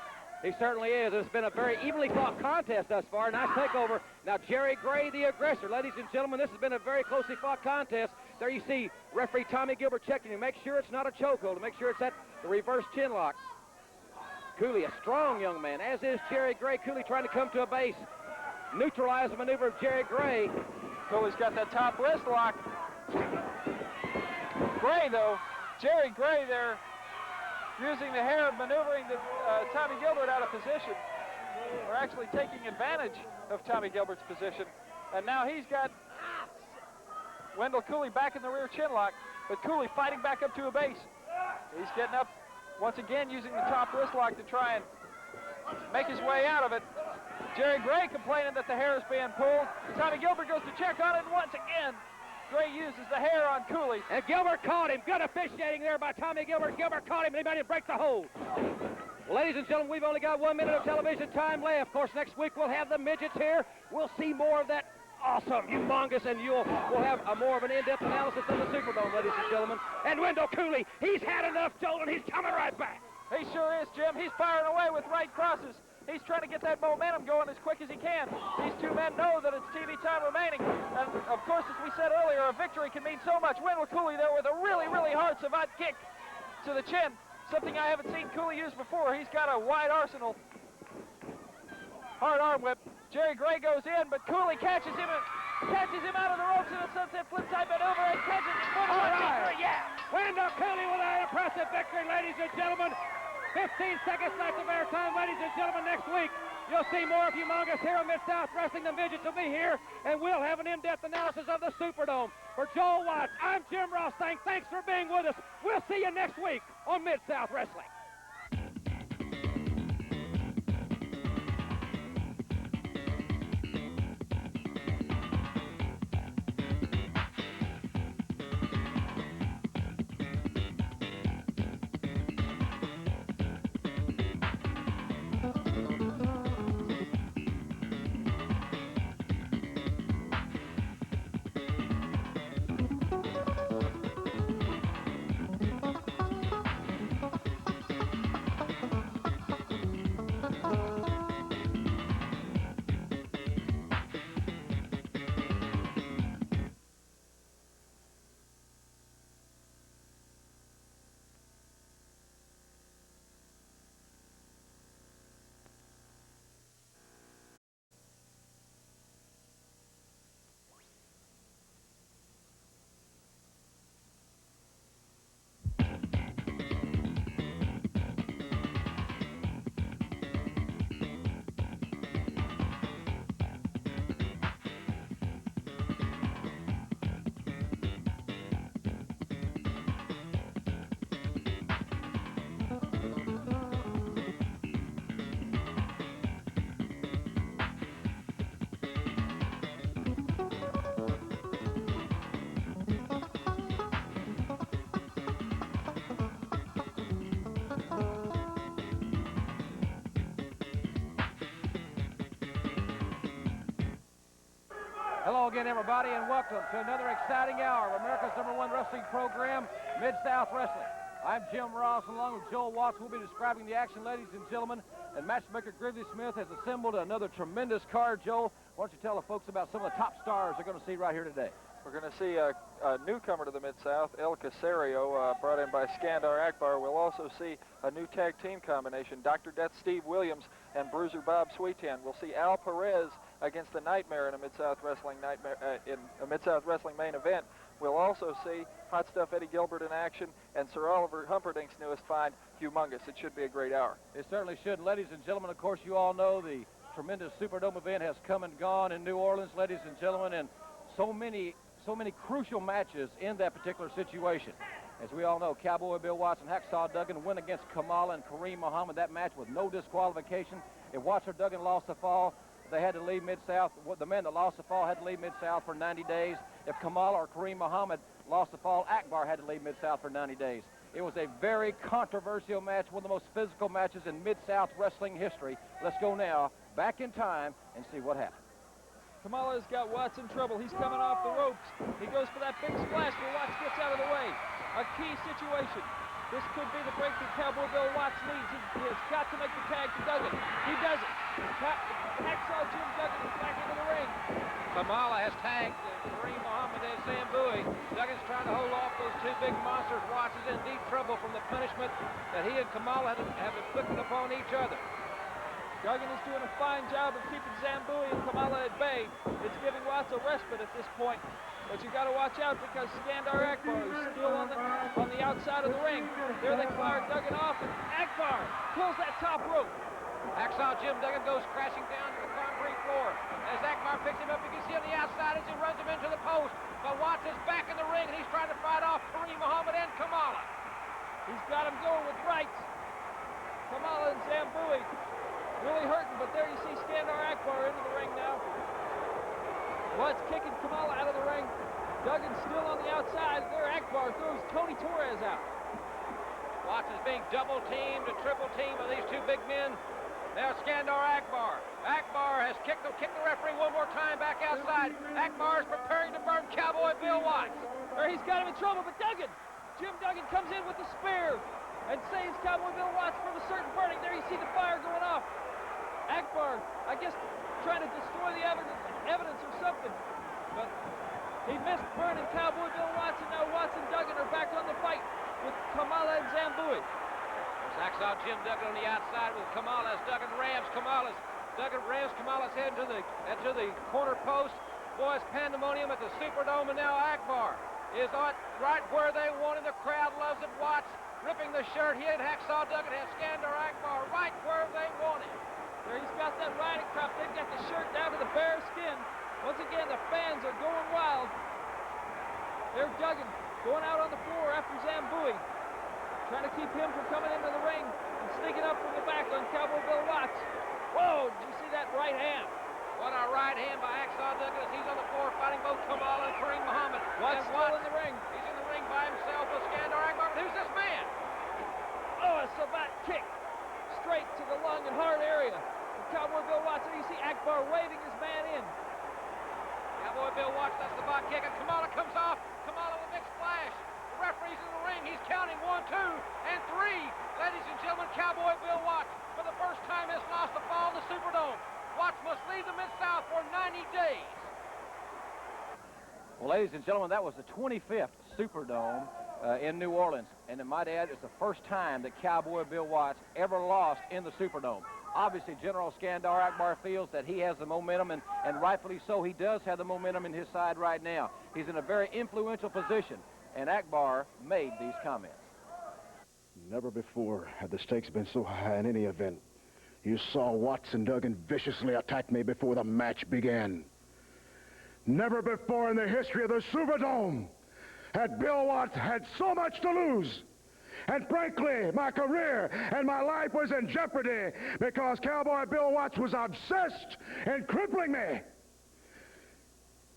He certainly is. It's been a very evenly fought contest thus far. Nice takeover. Now Jerry Gray, the aggressor. Ladies and gentlemen, this has been a very closely fought contest. There you see referee Tommy Gilbert checking to make sure it's not a chokehold, to make sure it's that the reverse chin lock. Cooley, a strong young man, as is Jerry Gray. Cooley trying to come to a base. Neutralize the maneuver of Jerry Gray. Cooley's got that top wrist lock. Gray, though, Jerry Gray there, using the hair, maneuvering Tommy Gilbert out of position. We're actually taking advantage of Tommy Gilbert's position. And now he's got Wendell Cooley back in the rear chin lock, but Cooley fighting back up to a base. He's getting up once again using the top wrist lock to try and make his way out of it. Jerry Gray complaining that the hair is being pulled. Tommy Gilbert goes to check on it once again. Gray uses the hair on Cooley. And Gilbert caught him. Good officiating there by Tommy Gilbert. Gilbert caught him, and he made him break the hold. Well, ladies and gentlemen, we've only got 1 minute of television time left. Of course, next week we'll have the midgets here. We'll see more of that awesome, humongous, and we'll have more of an in-depth analysis of the Superdome, ladies and gentlemen. And Wendell Cooley, he's had enough, Joel, and he's coming right back. He sure is, Jim. He's firing away with right crosses. He's trying to get that momentum going as quick as he can. These two men know that it's TV time remaining. And, of course, as we said earlier, a victory can mean so much. Wendell Cooley there with a really, really hard savate kick to the chin. Something I haven't seen Cooley use before. He's got a wide arsenal. Hard arm whip. Jerry Gray goes in, but Cooley catches him out of the ropes in a sunset flip type maneuver and catches him for the victory. Yeah! Wendell Cooley with an impressive victory, ladies and gentlemen. 15 seconds left of airtime, ladies and gentlemen. Next week, you'll see more of Humongous here on Mid-South Wrestling. The midgets will be here, and we'll have an in-depth analysis of the Superdome. For Joel Watts, I'm Jim Ross saying thanks for being with us. We'll see you next week on Mid-South Wrestling. Hello again, everybody, and welcome to another exciting hour of America's #1 wrestling program, Mid-South Wrestling. I'm Jim Ross, along with Joel Watts. We'll be describing the action, ladies and gentlemen, and matchmaker Gridley Smith has assembled another tremendous card. Joel, why don't you tell the folks about some of the top stars they're going to see right here today? We're going to see a newcomer to the Mid-South, El Casario, brought in by Skandar Akbar. We'll also see a new tag team combination, Dr. Death Steve Williams and Bruiser Bob Sweetan. We'll see Al Perez against the Nightmare in a Mid-South Wrestling main event. We'll also see Hot Stuff Eddie Gilbert in action and Sir Oliver Humperdinck's newest find, Humongous. It should be a great hour. It certainly should. Ladies and gentlemen, of course, you all know the tremendous Superdome event has come and gone in New Orleans, ladies and gentlemen, and so many crucial matches in that particular situation. As we all know, Cowboy Bill Watts and Hacksaw Duggan went against Kamala and Kareem Muhammad. That match with no disqualification. If Watts or Duggan lost the fall, they had to leave Mid-South. The man that lost the fall had to leave Mid-South for 90 days. If Kamala or Kareem Muhammad lost the fall, Akbar had to leave Mid-South for 90 days. It was a very controversial match, one of the most physical matches in Mid-South wrestling history. Let's go now back in time and see what happened. Kamala's got Watts in trouble. He's coming off the ropes. He goes for that big splash, but Watts gets out of the way. A key situation. This could be the breakthrough Cowboy Bill Watts needs. He has got to make the tag to Duggan. He does it. Hacksaw Jim Duggan is back into the ring. Kamala has tagged Kareem Muhammad and Zambui. Duggan's trying to hold off those two big monsters. Watts is in deep trouble from the punishment that he and Kamala have inflicted upon each other. Duggan is doing a fine job of keeping Zambui and Kamala at bay. It's giving Watts a respite at this point. But you got to watch out because Skandar Akbar is still on the outside of the ring. There they fire Duggan off, and Akbar pulls that top rope. Hacksaw Jim Duggan goes crashing down to the concrete floor. As Akbar picks him up, you can see on the outside as he runs him into the post. But Watts is back in the ring, and he's trying to fight off Kareem Muhammad and Kamala. He's got him going with rights. Kamala and Zambui really hurting, but there you see Skandar Akbar into the ring now. Watts kicking Kamala out of the ring. Duggan's still on the outside. There Akbar throws Tony Torres out. Watts is being double-teamed and triple-teamed by these two big men. Now Skandar Akbar. Akbar has kicked the referee one more time back outside. Akbar is preparing to burn Cowboy Bill Watts. There he's got him in trouble, but Jim Duggan comes in with the spear and saves Cowboy Bill Watts from a certain burning. There you see the fire going off. Akbar, I guess, trying to destroy the evidence or something. But he missed burning Cowboy Bill Watts, and now Watts and Duggan are back on the fight with Kamala and Zambui. There's Hacksaw Jim Duggan on the outside with Kamala as Duggan rams Kamala's head to the corner post. Boys, pandemonium at the Superdome, and now Akbar is right where they want him. The crowd loves it. Watts ripping the shirt. He and Hacksaw Duggan have Skandar Akbar right where they want him. There he's got that riding crop. They've got the shirt down to the bare skin. Once again, the fans are going wild. There's Duggan going out on the floor after Zambui, trying to keep him from coming into the ring and sneaking up from the back on Cowboy Bill Watts. Whoa, did you see that right hand? What a right hand by Hacksaw Duggan as he's on the floor fighting both Kamala and Kareem Muhammad. Watts still in the ring. He's in the ring by himself with Skandar Akbar. Who's this man? Oh, a savate kick straight to the lung and heart area. Cowboy Bill Watts, there you see Akbar waving his man in. Cowboy Bill Watts, that's the bot kick, and Kamala comes off. Kamala with a big splash. The referee's in the ring. He's counting 1, 2, and 3. Ladies and gentlemen, Cowboy Bill Watts, for the first time, has lost the fall in the Superdome. Watts must leave the Mid-South for 90 days. Well, ladies and gentlemen, that was the 25th Superdome in New Orleans. And I might add, it's the first time that Cowboy Bill Watts ever lost in the Superdome. Obviously, General Skandar Akbar feels that he has the momentum, and rightfully so. He does have the momentum in his side right now. He's in a very influential position, and Akbar made these comments. Never before had the stakes been so high in any event. You saw Watts and Duggan viciously attack me before the match began. Never before in the history of the Superdome had Bill Watts had so much to lose. And frankly, my career and my life was in jeopardy because Cowboy Bill Watts was obsessed in crippling me.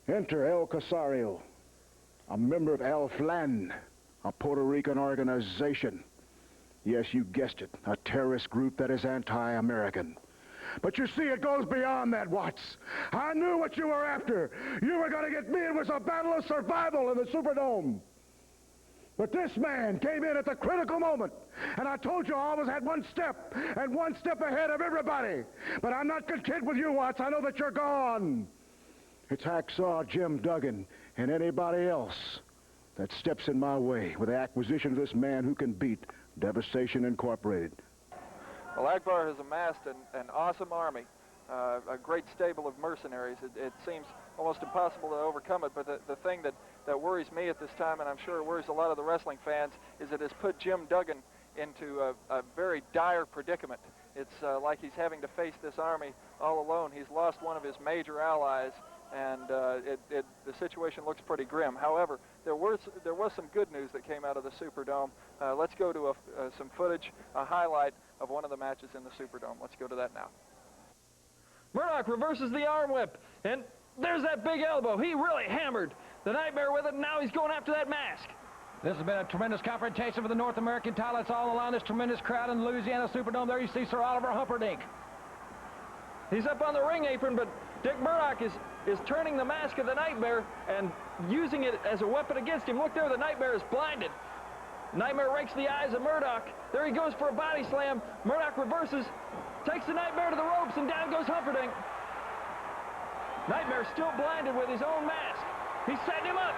Enter El Casario, a member of El Flan, a Puerto Rican organization. Yes, you guessed it, a terrorist group that is anti-American. But you see, it goes beyond that, Watts. I knew what you were after. You were going to get me. It was a battle of survival in the Superdome. But this man came in at the critical moment, and I told you I always had one step ahead of everybody. But I'm not content with you, Watts. I know that you're gone. It's Hacksaw Jim Duggan and anybody else that steps in my way with the acquisition of this man who can beat Devastation Incorporated. Well, Akbar has amassed an awesome army, a great stable of mercenaries. It seems almost impossible to overcome it, but the thing that worries me at this time, and I'm sure it worries a lot of the wrestling fans, is it has put Jim Duggan into a very dire predicament. It's like he's having to face this army all alone. He's lost one of his major allies, and the situation looks pretty grim. However, there was some good news that came out of the Superdome. Let's go to some footage, a highlight of one of the matches in the Superdome. Let's go to that now. Murdoch reverses the arm whip, and there's that big elbow. He really hammered the Nightmare with it, and now he's going after that mask. This has been a tremendous confrontation for the North American title. It's all along this tremendous crowd in the Louisiana Superdome. There you see Sir Oliver Humperdinck. He's up on the ring apron, but Dick Murdoch is turning the mask of the Nightmare and using it as a weapon against him. Look there, the Nightmare is blinded. Nightmare rakes the eyes of Murdoch. There he goes for a body slam. Murdoch reverses, takes the Nightmare to the ropes, and down goes Humperdinck. Nightmare still blinded with his own mask. He's setting him up.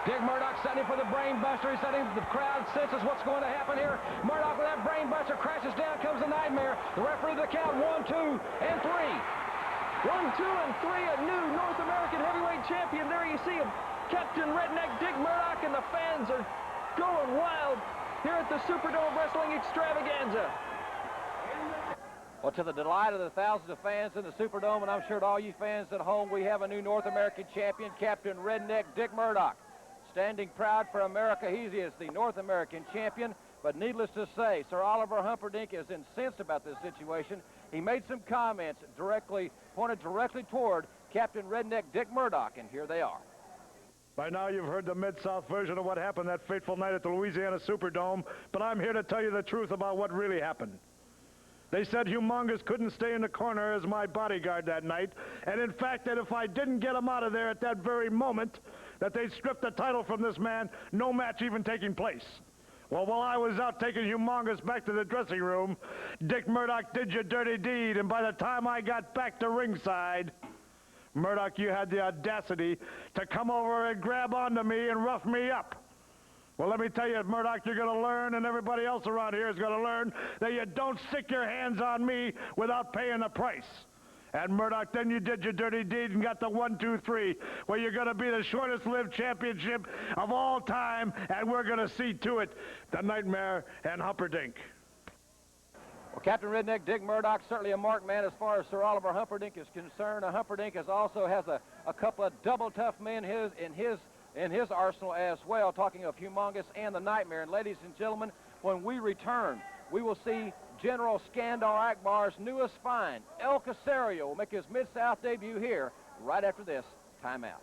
Dick Murdoch setting him for the brain buster. He's setting the crowd senses what's going to happen here. Murdoch with that brain buster crashes down, comes the Nightmare. The referee to the count, 1, 2, and 3. 1, 2, and 3, a new North American heavyweight champion. There you see him, Captain Redneck Dick Murdoch, and the fans are going wild here at the Superdome Wrestling Extravaganza. Well, to the delight of the thousands of fans in the Superdome, and I'm sure to all you fans at home, we have a new North American champion, Captain Redneck Dick Murdoch. Standing proud for America, he is the North American champion. But needless to say, Sir Oliver Humperdinck is incensed about this situation. He made some comments pointed directly toward Captain Redneck Dick Murdoch, and here they are. By now you've heard the Mid-South version of what happened that fateful night at the Louisiana Superdome, but I'm here to tell you the truth about what really happened. They said Humongous couldn't stay in the corner as my bodyguard that night, and in fact that if I didn't get him out of there at that very moment, that they'd strip the title from this man, no match even taking place. Well, while I was out taking Humongous back to the dressing room, Dick Murdoch did your dirty deed, and by the time I got back to ringside, Murdoch, you had the audacity to come over and grab onto me and rough me up. Well, let me tell you, Murdoch, you're going to learn, and everybody else around here is going to learn, that you don't stick your hands on me without paying the price. And Murdoch, then you did your dirty deed and got the 1, 2, 3, where you're going to be the shortest-lived championship of all time, and we're going to see to it, the Nightmare and Humperdinck. Well, Captain Redneck Dick Murdoch, certainly a marked man as far as Sir Oliver Humperdinck is concerned. Humperdinck also has a couple of double tough men in his arsenal as well, talking of Humongous and the Nightmare. And ladies and gentlemen, when we return, we will see General Skandar Akbar's newest find, El Casario, will make his Mid-South debut here right after this timeout.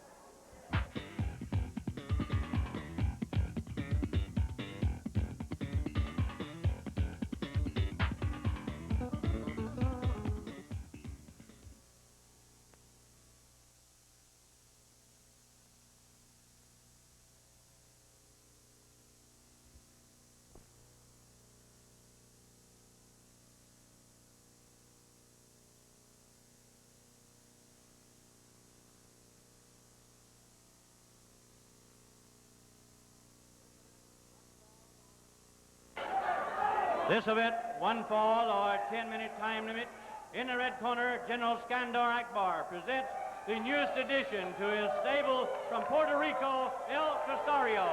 This event, 1 fall or 10-minute time limit. In the red corner, General Skandar Akbar presents the newest addition to his stable from Puerto Rico, El Casario.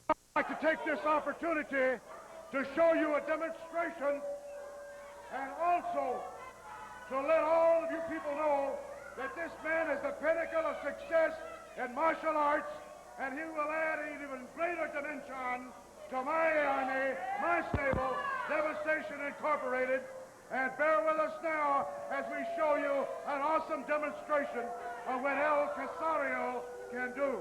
I'd like to take this opportunity to show you a demonstration and also to let all of you people know that this man is the pinnacle of success in martial arts, and he will add an even greater dimension to my army, my stable, Devastation Incorporated. And bear with us now as we show you an awesome demonstration of what El Casario can do.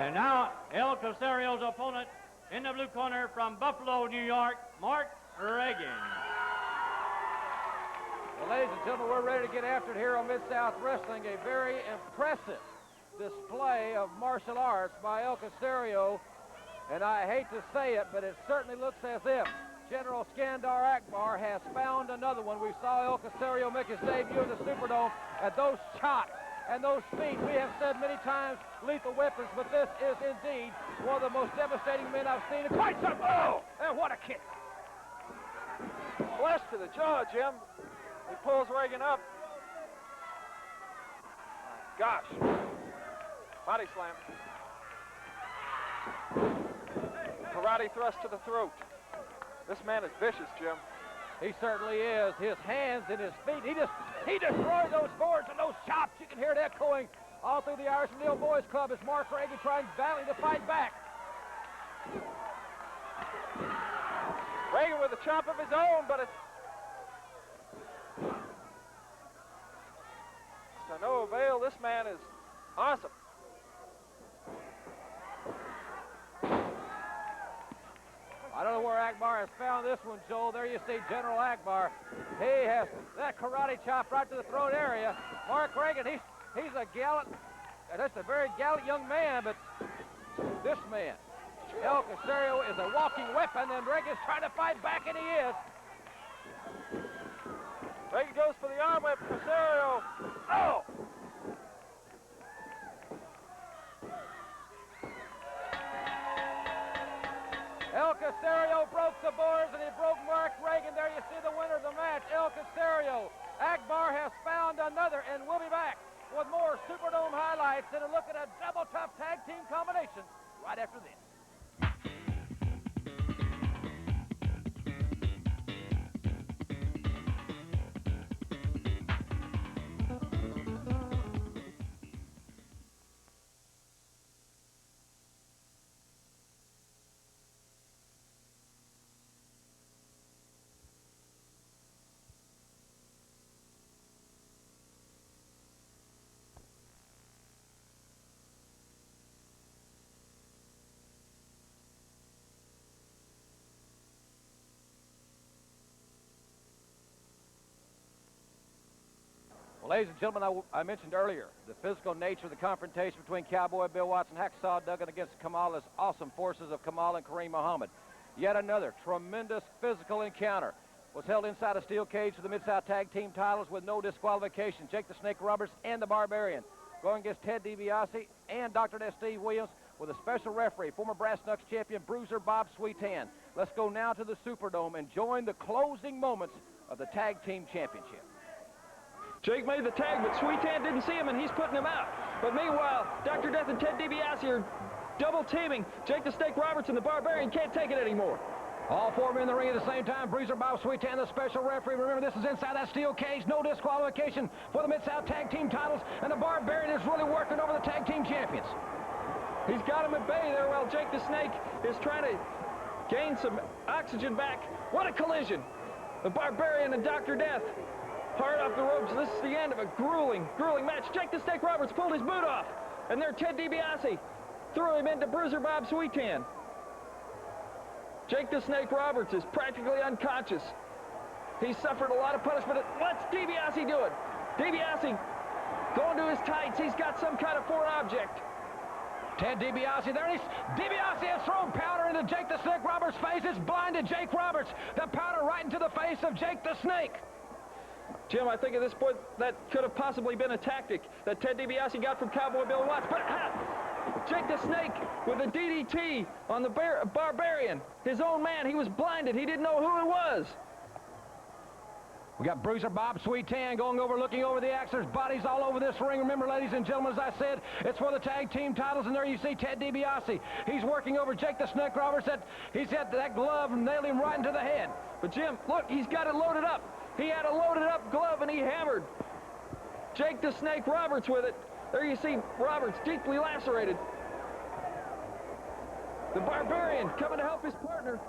And now, El Casario's opponent in the blue corner from Buffalo, New York, Mark Reagan. Well, ladies and gentlemen, we're ready to get after it here on Mid-South Wrestling. A very impressive display of martial arts by El Casario. And I hate to say it, but it certainly looks as if General Skandar Akbar has found another one. We saw El Casario make his debut in the Superdome, and those chops and those feet, we have said many times, lethal weapons, but this is indeed one of the most devastating men I've seen in quite some time. Oh, and what a kick. Flush to the jaw, Jim. He pulls Reagan up. My gosh. Body slam. Karate thrust to the throat. This man is vicious, Jim. He certainly is. His hands and his feet. He destroyed those boards and those chops. You can hear it echoing all through the Irish O'Neill Boys Club as Mark Reagan trying valiantly to fight back. Reagan with a chop of his own, but it's to no avail. This man is awesome. I don't know where Akbar has found this one, Joel. There you see General Akbar. He has that karate chop right to the throat area. Mark Reagan, he's a gallant, that's a very gallant young man, but this man, El Casario, is a walking weapon, and Reagan's trying to fight back, and he is. Reagan goes for the arm whip. Casario. Oh! El Casario broke the boards, and he broke Mark Reagan. There you see the winner of the match, El Casario. Akbar has found another, and we'll be back with more Superdome highlights and a look at a double tough tag team combination right after this. Ladies and gentlemen, I mentioned earlier the physical nature of the confrontation between Cowboy Bill Watts and Hacksaw Duggan against Kamala's awesome forces of Kamala and Kareem Muhammad. Yet another tremendous physical encounter was held inside a steel cage for the Mid-South Tag Team titles with no disqualification. Jake the Snake Roberts and the Barbarian going against Ted DiBiase and Dr. Steve Williams with a special referee, former Brass Knucks champion Bruiser Bob Sweetan. Let's go now to the Superdome and join the closing moments of the Tag Team Championship. Jake made the tag, but Sweetan didn't see him, and he's putting him out. But meanwhile, Dr. Death and Ted DiBiase are double teaming. Jake the Snake Roberts and the Barbarian can't take it anymore. All four men in the ring at the same time. Bruiser Bob Sweetan, the special referee. Remember, this is inside that steel cage. No disqualification for the Mid-South Tag Team titles, and the Barbarian is really working over the Tag Team champions. He's got him at bay there while Jake the Snake is trying to gain some oxygen back. What a collision. The Barbarian and Dr. Death hard off the ropes. This is the end of a grueling match. Jake the Snake Roberts pulled his boot off, and there Ted DiBiase threw him into Bruiser Bob Sweetan. Jake the Snake Roberts is practically unconscious. He suffered a lot of punishment. What's DiBiase doing? DiBiase going to his tights. He's got some kind of foreign object. Ted DiBiase, there it is. DiBiase has thrown powder into Jake the Snake Roberts' face. It's blinded Jake Roberts. The powder right into the face of Jake the Snake. Jim, I think at this point that could have possibly been a tactic that Ted DiBiase got from Cowboy Bill Watts. But Jake the Snake with a DDT on the Barbarian. His own man, he was blinded. He didn't know who it was. We got Bruiser Bob Sweetan going over, looking over the axe. There's bodies all over this ring. Remember, ladies and gentlemen, as I said, it's for the tag team titles, and there you see Ted DiBiase. He's working over Jake the Snake Roberts. He's got that glove and nailed him right into the head. But Jim, look, he's got it loaded up. He had a loaded up glove, and he hammered Jake the Snake Roberts with it. There you see Roberts deeply lacerated. The Barbarian coming to help his partner.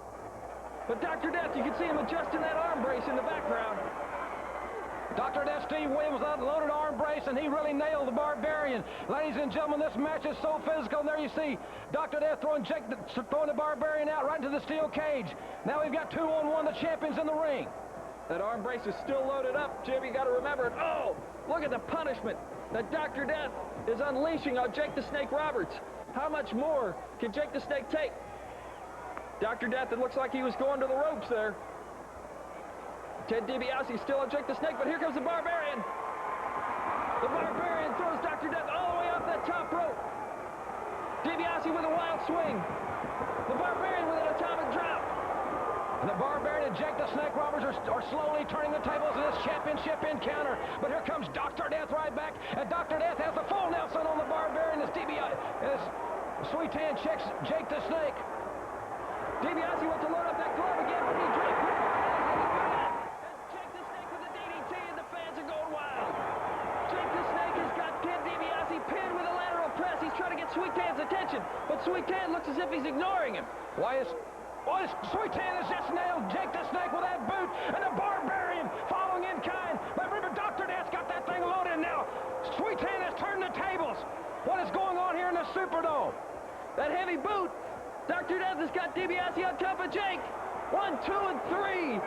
But Dr. Death, you can see him adjusting that arm brace in the background. Dr. Death Steve Williams unloaded arm brace, and he really nailed the Barbarian. Ladies and gentlemen, this match is so physical. And there you see Dr. Death throwing the Barbarian out right into the steel cage. Now we've got 2-on-1, the champions in the ring. That arm brace is still loaded up, Jim. You got to remember it. Oh, look at the punishment that Dr. Death is unleashing on Jake the Snake Roberts. How much more can Jake the Snake take? Dr. Death, it looks like he was going to the ropes there. Ted DiBiase still on Jake the Snake, but here comes the Barbarian. The Barbarian throws Dr. Death all the way off that top rope. DiBiase with a wild swing. The Barbarian with an atomic drop. And the Barbarian and Jake the Snake Roberts are slowly turning the tables in this championship encounter. But here comes Dr. Death right back, and Dr. Death has the full Nelson on the Barbarian as Sweet Tan checks Jake the Snake. DiBiase wants to load up that glove again, but he dropped it. Jake the Snake with the DDT, and the fans are going wild. Jake the Snake has got Ted DiBiase pinned with a lateral press. He's trying to get Sweet Tan's attention, but Sweet Tan looks as if he's ignoring him. Sweet Tan has just nailed Jake the Snake with that boot, and the Barbarian following in kind. But remember, Dr. Death's got that thing loaded now. Sweet Tan has turned the tables. What is going on here in the Superdome? That heavy boot. Dr. Death has got DiBiase on top of Jake. 1, 2, and 3.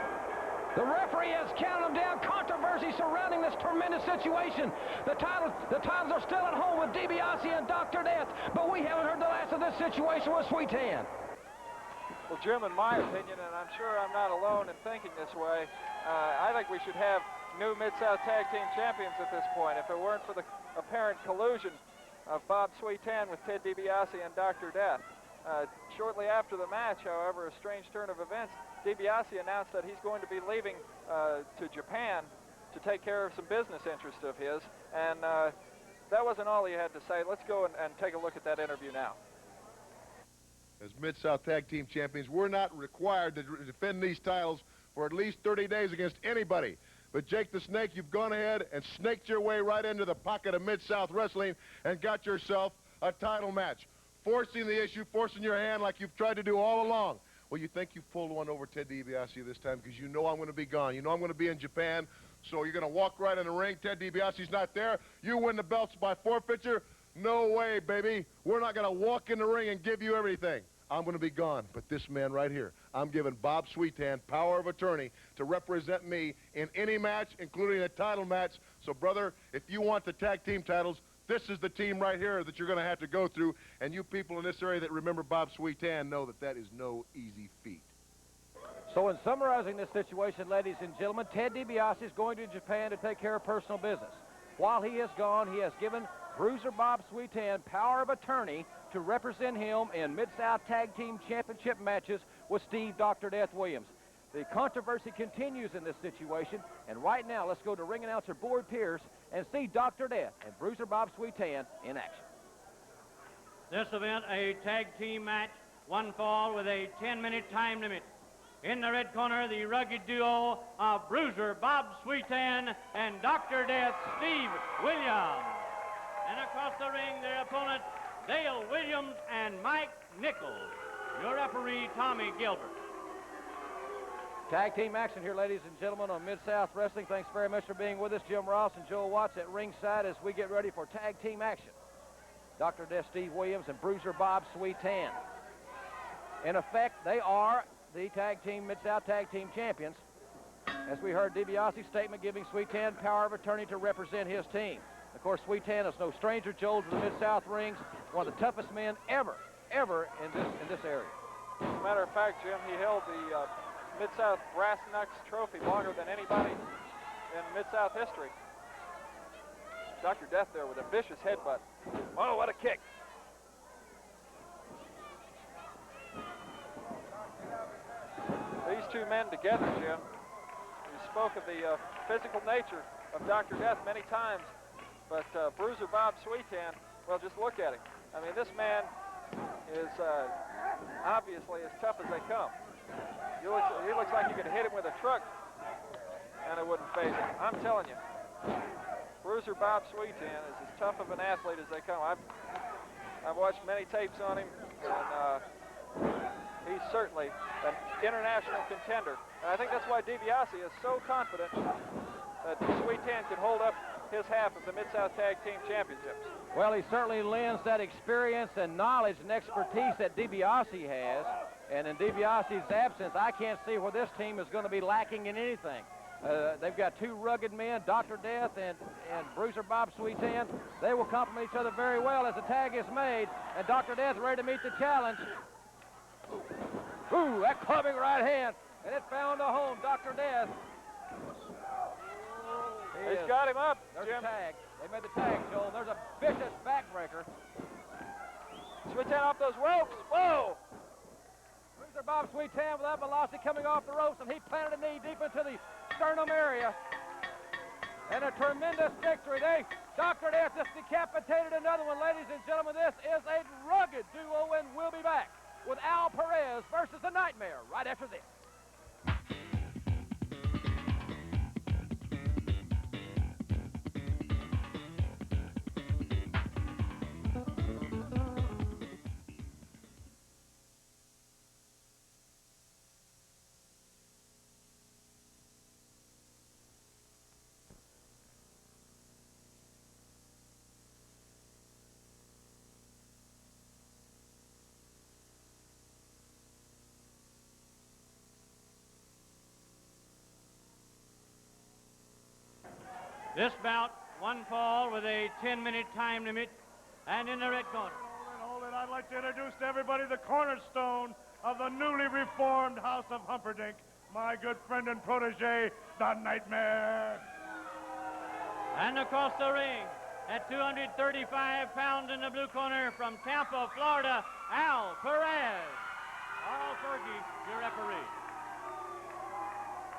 The referee has counted them down. Controversy surrounding this tremendous situation. The titles are still at home with DiBiase and Dr. Death, but we haven't heard the last of this situation with Sweet Tan. Well, Jim, in my opinion, and I'm sure I'm not alone in thinking this way, I think we should have new Mid-South Tag Team Champions at this point. If it weren't for the apparent collusion of Bob Sweet Tan with Ted DiBiase and Dr. Death. Shortly after the match, however, a strange turn of events, DiBiase announced that he's going to be leaving to Japan to take care of some business interests of his, and that wasn't all he had to say. Let's go and take a look at that interview now. As Mid-South Tag Team Champions, we're not required to defend these titles for at least 30 days against anybody. But Jake the Snake, you've gone ahead and snaked your way right into the pocket of Mid-South Wrestling and got yourself a title match. Forcing the issue, forcing your hand like you've tried to do all along. Well, you think you've pulled one over Ted DiBiase this time because you know I'm going to be gone. You know I'm going to be in Japan, so you're going to walk right in the ring. Ted DiBiase's not there. You win the belts by forfeiture. No way, baby. We're not going to walk in the ring and give you everything. I'm going to be gone. But this man right here, I'm giving Bob Sweet Tan power of attorney to represent me in any match, including a title match. So, brother, if you want the tag team titles, this is the team right here that you're going to have to go through. And you people in this area that remember Bob Sweet Tan know that that is no easy feat. So in summarizing this situation, ladies and gentlemen, Ted DiBiase is going to Japan to take care of personal business. While he is gone, he has given Bruiser Bob Sweet Tan power of attorney to represent him in Mid-South Tag Team Championship matches with Steve Dr. Death Williams. The controversy continues in this situation, and right now let's go to ring announcer Boyd Pierce and see Dr. Death and Bruiser Bob Sweet Tan in action. This event, a tag team match, one fall with a 10-minute time limit. In the red corner, the rugged duo of Bruiser Bob Sweet Tan and Dr. Death Steve Williams. And across the ring, their opponents, Dale Williams and Mike Nichols. Your referee, Tommy Gilbert. Tag team action here, ladies and gentlemen, on Mid-South Wrestling. Thanks very much for being with us. Jim Ross and Joel Watts at ringside as we get ready for tag team action. Dr. Death Steve Williams and Bruiser Bob Sweet Tan. In effect, they are the Mid-South Tag Team Champions. As we heard DiBiase's statement giving Sweet Tan power of attorney to represent his team. Of course, Sweet Tan is no stranger, Joel, to the Mid-South rings. One of the toughest men ever in this area. As a matter of fact, Jim, he held the Mid-South Brass Knucks trophy longer than anybody in Mid-South history. Dr. Death there with a vicious headbutt. Oh, what a kick. These two men together, Jim. We spoke of the physical nature of Dr. Death many times, but Bruiser Bob Sweet Tan, well, just look at him. I mean, this man is obviously as tough as they come. He looks like you could hit him with a truck and it wouldn't faze him. I'm telling you, Bruiser Bob Sweet Tan is as tough of an athlete as they come. I've watched many tapes on him, and he's certainly an international contender. And I think that's why DiBiase is so confident that Sweet Tan could hold up his half of the Mid-South Tag Team Championships. Well, he certainly lends that experience and knowledge and expertise that DiBiase has. And in DiBiase's absence, I can't see where this team is going to be lacking in anything. They've got two rugged men, Dr. Death and Bruiser Bob Sweetan. They will complement each other very well as the tag is made. And Dr. Death ready to meet the challenge. Ooh, that clubbing right hand. And it found a home, Dr. Death. He's got him up, There's Jim. the tag. They made the tag, Joel. There's a vicious backbreaker. Sweetan off those ropes. Whoa! Bruiser Bob Sweetan with that velocity coming off the ropes, and he planted a knee deep into the sternum area. And a tremendous victory. Dr. Death just decapitated another one, ladies and gentlemen. This is a rugged duo, and we'll be back with Al Perez versus the Nightmare right after this. This bout, one fall with a 10-minute time limit, and in the red corner. Hold it. I'd like to introduce to everybody the cornerstone of the newly reformed House of Humperdinck, my good friend and protege, the Nightmare. And across the ring, at 235 pounds in the blue corner from Tampa, Florida, Al Perez. Carl Fergie, your referee.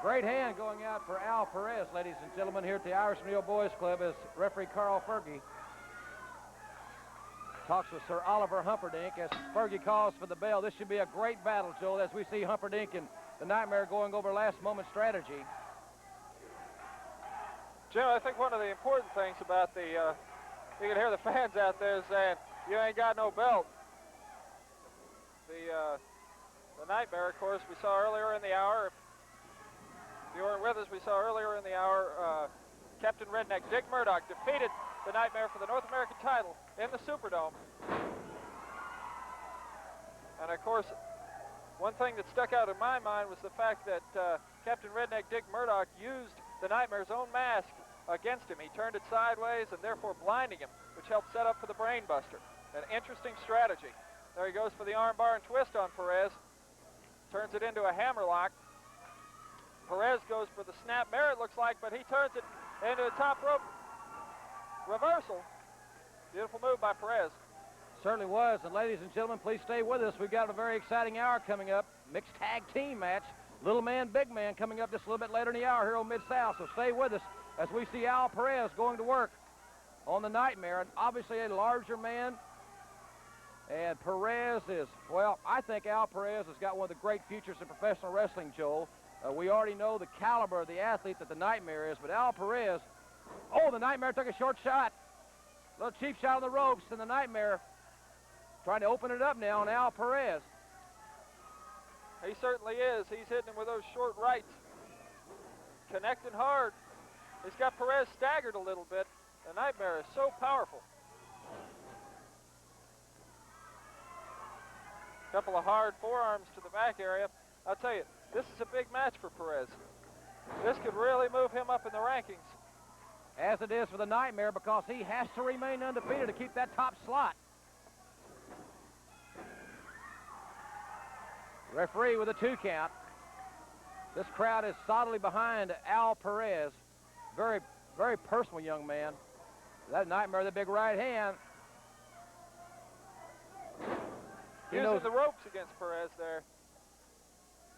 Great hand going out for Al Perez, ladies and gentlemen, here at the Irish Reel Boys Club as referee Carl Fergie talks with Sir Oliver Humperdinck as Fergie calls for the bell. This should be a great battle, Joel, as we see Humperdinck and the Nightmare going over last moment strategy. Jim, I think one of the important things about the, you can hear the fans out there saying, you ain't got no belt. The Nightmare, of course, we saw earlier in the hour. If you weren't with us, we saw earlier in the hour Captain Redneck Dick Murdoch defeated the Nightmare for the North American title in the Superdome. And of course, one thing that stuck out in my mind was the fact that Captain Redneck Dick Murdoch used the Nightmare's own mask against him. He turned it sideways and therefore blinding him, which helped set up for the Brain Buster. An interesting strategy. There he goes for the arm bar and twist on Perez. Turns it into a hammerlock. Perez goes for the snap mare, it looks like, but he turns it into a top rope reversal. Beautiful move by Perez. Certainly was. And ladies and gentlemen, please stay with us. We've got a very exciting hour coming up. Mixed tag team match. Little man, big man coming up just a little bit later in the hour here on Mid-South. So stay with us as we see Al Perez going to work on the Nightmare. And obviously a larger man. And Perez is, well, I think Al Perez has got one of the great futures in professional wrestling, Joel. We already know the caliber of the athlete that the Nightmare is, but Al Perez, oh, the Nightmare took a short shot. A little cheap shot on the ropes, and the Nightmare trying to open it up now on Al Perez. He certainly is. He's hitting him with those short rights. Connecting hard. He's got Perez staggered a little bit. The Nightmare is so powerful. Couple of hard forearms to the back area. I'll tell you, this is a big match for Perez. This could really move him up in the rankings. As it is for the Nightmare, because he has to remain undefeated to keep that top slot. Referee with a 2 count. This crowd is solidly behind Al Perez. Very, very personal young man. That Nightmare, the big right hand. Using the ropes against Perez there.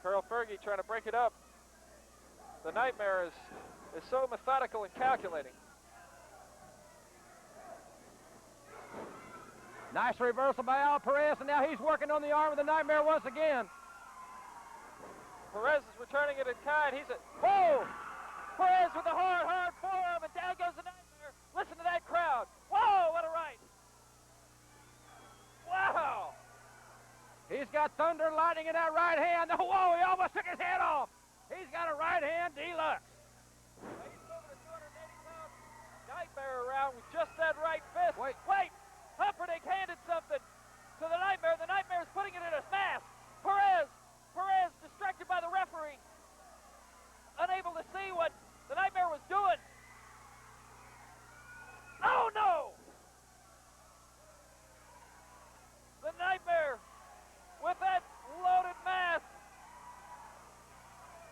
Carl Fergie trying to break it up. The Nightmare is so methodical and calculating. Nice reversal by Al Perez, and now he's working on the arm of the Nightmare once again. Perez is returning it in kind. He's at, whoa! Perez with a hard forearm, and down goes the Nightmare. Listen to that crowd. Whoa, what a right. Wow! He's got thunder and lightning in that right hand. Whoa, he almost took his head off. He's got a right hand deluxe. He's moving his Nightmare around with just that right fist. Wait. Humperdinck handed something to the Nightmare. The Nightmare is putting it in his mask. Perez, distracted by the referee, unable to see what the Nightmare was doing. Oh, no! The Nightmare with that loaded mask.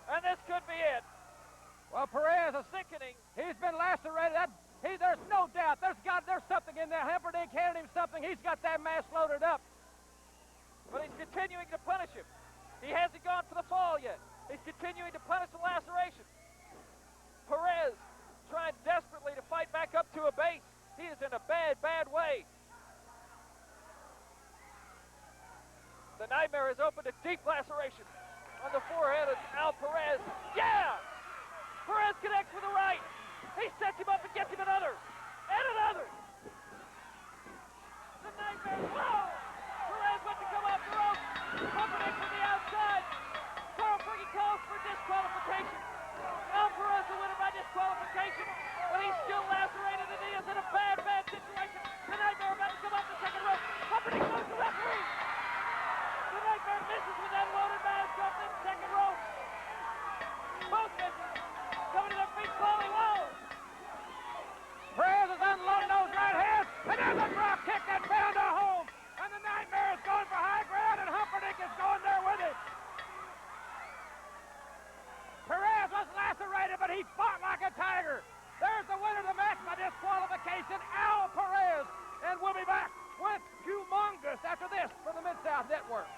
And this could be it. Well, Perez is Sickening. He's been lacerated. There's no doubt. There's something in there. Humperdinck handed him something. He's got that mask loaded up. But he's continuing to punish him. He hasn't gone for the fall yet. He's continuing to punish the laceration. Perez trying desperately to fight back up to a base. He is in a bad, bad way. The Nightmare has opened a deep laceration on the forehead of Al Perez. Yeah! Perez connects with the right. He sets him up and gets him another. And another. The Nightmare. Whoa! Perez went to come off the rope. Humperdinck from the outside. Carl Fricke calls for disqualification. Al Perez the winner by disqualification. But he's still lacerated and he is in a bad, bad situation. The Nightmare about to come off the second rope. Humperdinck goes to referee. The Nightmare misses with that loaded mask off the second rope. Both misses. Coming to their feet slowly. Whoa! Perez is unloading those right hands. And there's a drop kick that found a home. And the Nightmare is going for high ground, and Humperdinck is going there with it. Perez was lacerated, but he fought like a tiger. There's the winner of the match by disqualification, Al Perez. And we'll be back with Humongous after this for the Mid-South Network.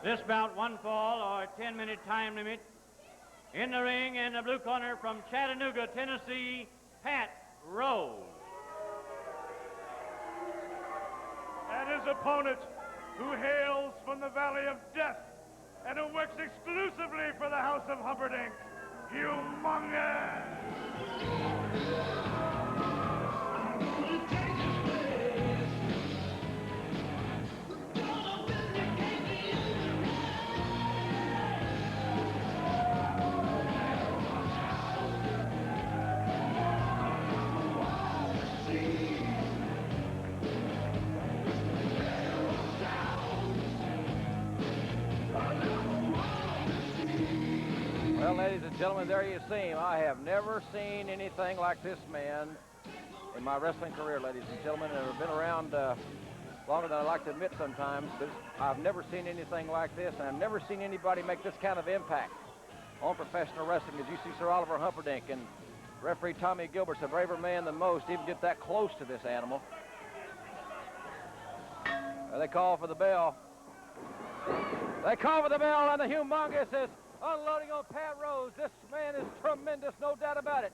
This bout, one fall or 10-minute time limit. In the ring, in the blue corner from Chattanooga, Tennessee, Pat Rose. And his opponent, who hails from the Valley of Death and who works exclusively for the House of Humperdinck, Humongous! Well, ladies and gentlemen, there you see him. I have never seen anything like this man in my wrestling career, ladies and gentlemen. I've been around longer than I like to admit sometimes, but I've never seen anything like this, and I've never seen anybody make this kind of impact on professional wrestling. As you see Sir Oliver Humperdinck and referee Tommy Gilbert's a braver man than most, even get that close to this animal. They call for the bell. They call for the bell, and the Humongous is unloading on Pat Rose. This man is tremendous, no doubt about it.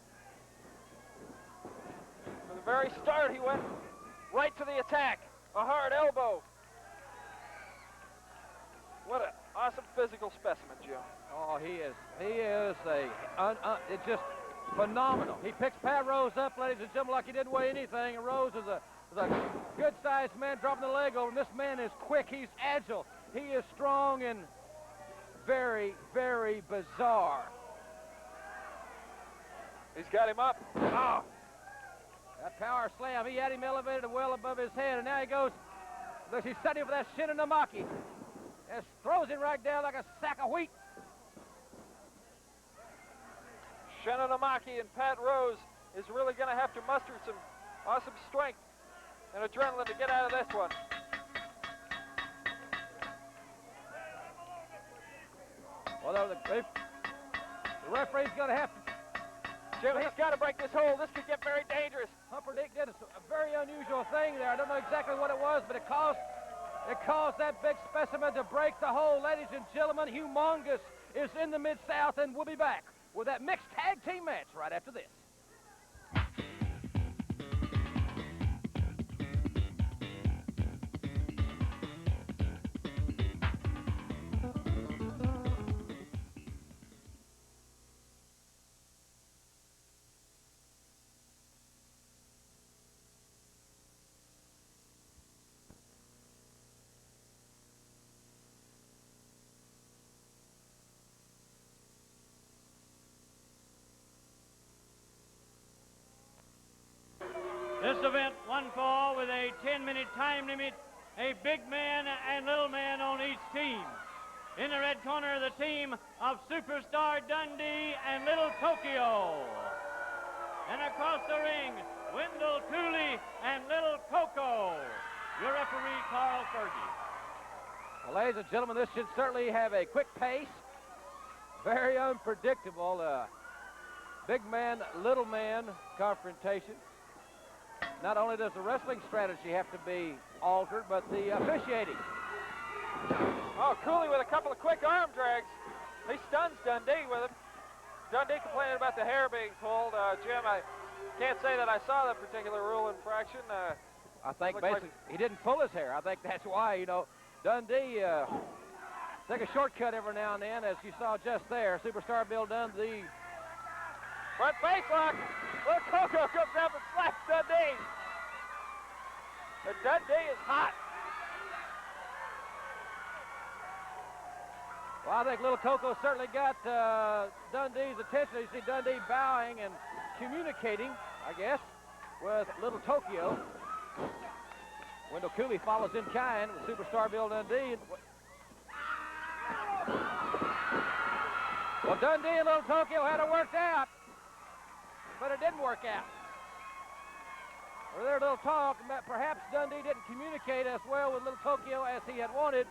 From the very start, he went right to the attack. A hard elbow. What an awesome physical specimen, Jim. Oh, he is it's just phenomenal. He picks Pat Rose up, ladies and gentlemen, like he didn't weigh anything. And Rose is a good-sized man dropping the leg over. And this man is quick. He's agile. He is strong and very, very bizarre. He's got him up. Oh. That power slam, he had him elevated well above his head, and now he goes, look, he's setting for that Shinonamaki. Just throws him right down like a sack of wheat. Shinonamaki and Pat Rose is really going to have to muster some awesome strength and adrenaline to get out of this one. Well, the referee's going to have to... Jim, he's got to break this hold. This could get very dangerous. Humperdinck did a very unusual thing there. I don't know exactly what it was, but it caused that big specimen to break the hold. Ladies and gentlemen, Humongous is in the Mid-South, and we'll be back with that mixed tag team match right after this. time limit, a big man and little man on each team. In the red corner, the team of Superstar Dundee and Little Tokyo. And across the ring, Wendell Cooley and Little Coco. Your referee, Carl Fergie. Well, ladies and gentlemen, this should certainly have a quick pace. Very unpredictable. Big man, little man confrontation. Not only does the wrestling strategy have to be altered, but the officiating. Oh, Cooley with a couple of quick arm drags. He stuns Dundee with it. Dundee complaining about the hair being pulled. Jim, I can't say that I saw that particular rule infraction. I think basically he didn't pull his hair. I think that's why, you know, Dundee take a shortcut every now and then, as you saw just there. Superstar Bill Dundee. Front face lock. Little Coco comes up and slaps Dundee. And Dundee is hot. Well, I think Little Coco certainly got Dundee's attention. You see Dundee bowing and communicating, I guess, with Little Tokyo. Wendell Cooley follows in kind with Superstar Bill Dundee. Well, Dundee and Little Tokyo had it worked out, but it didn't work out. Or their little talk, perhaps Dundee didn't communicate as well with Little Tokyo as he had wanted.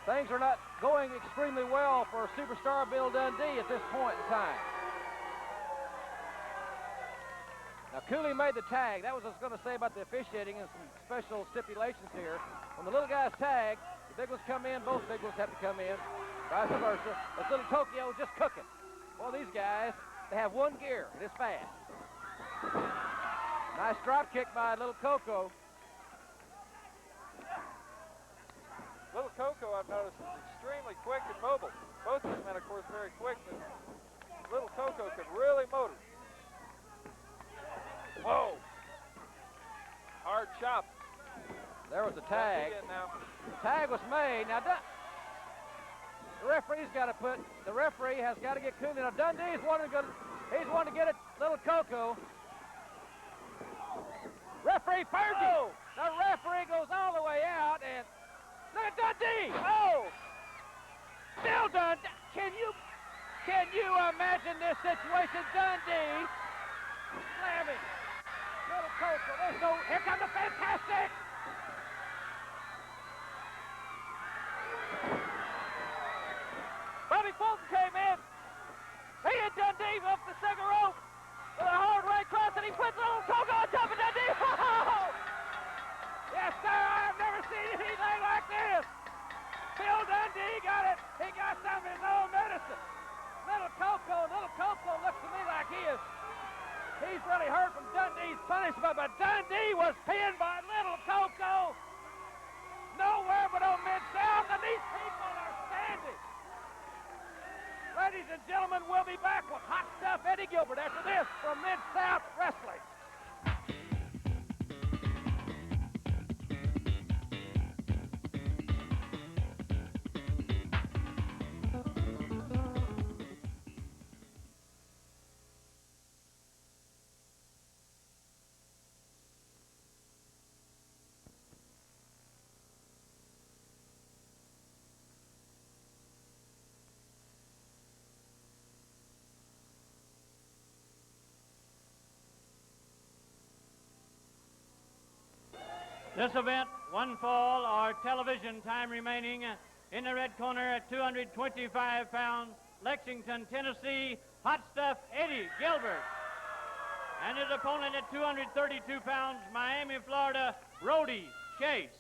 Things are not going extremely well for Superstar Bill Dundee at this point in time. Now, Cooley made the tag. That was what I was going to say about the officiating and some special stipulations here. When the little guys tag, the big ones come in, both big ones have to come in, vice versa. This Little Tokyo just cooking. Well, these guys, they have one gear, and it's fast. Nice drop kick by Little Coco. Little Coco, I've noticed, is extremely quick and mobile. Both of these men, of course, very quick, but Little Coco could really motor. Whoa! Hard chop. There was a tag. The tag was made. Now, the referee's got to put, the referee has got to get Cooley. Now, Dundee's wanting to go, he's wanting to get it, Little Coco. Referee Fergie. Oh. The referee goes all the way out, and look at Dundee. Oh! Still Dundee. Can you imagine this situation? Dundee slamming Little Coco. There's no, here comes the Fantastic. Bobby Fulton came in. He hit Dundee off the second rope with a hard right cross, and he puts Little Coco on top of Dundee. Oh! Yes, sir, I have never seen anything like this. Bill Dundee got it. He got some of his own medicine. Little Coco looks to me like he's really hurt from Dundee's punishment, but Dundee was pinned by Little Coco. Nowhere but on Mid-South, and these people are standing. Ladies and gentlemen, we'll be back with Hot Stuff Eddie Gilbert after this from Mid-South Wrestling. This event, one fall or television time remaining. In the red corner at 225 pounds, Lexington, Tennessee, Hot Stuff Eddie Gilbert. And his opponent at 232 pounds, Miami, Florida, Brody Chase.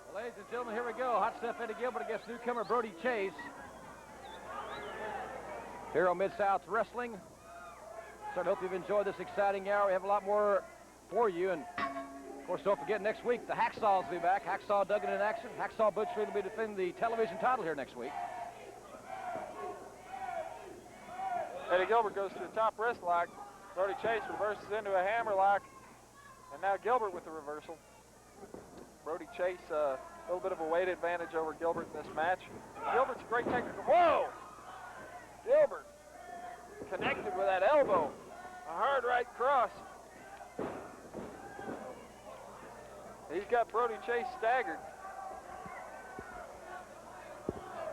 Well, ladies and gentlemen, here we go. Hot Stuff Eddie Gilbert against newcomer Brody Chase. Here on Mid-South Wrestling. Certainly hope you've enjoyed this exciting hour. We have a lot more for you, and of course, don't forget next week the Hacksaws will be back. Hacksaw Duggan in action. Hacksaw Butch Reed will be defending the television title here next week. Eddie Gilbert goes to the top wrist lock. Brody Chase reverses into a hammer lock, and now Gilbert with the reversal. Brody Chase, a little bit of a weight advantage over Gilbert in this match. Gilbert's a great technical. Whoa! Gilbert connected with that elbow. A hard right cross. He's got Brody Chase staggered.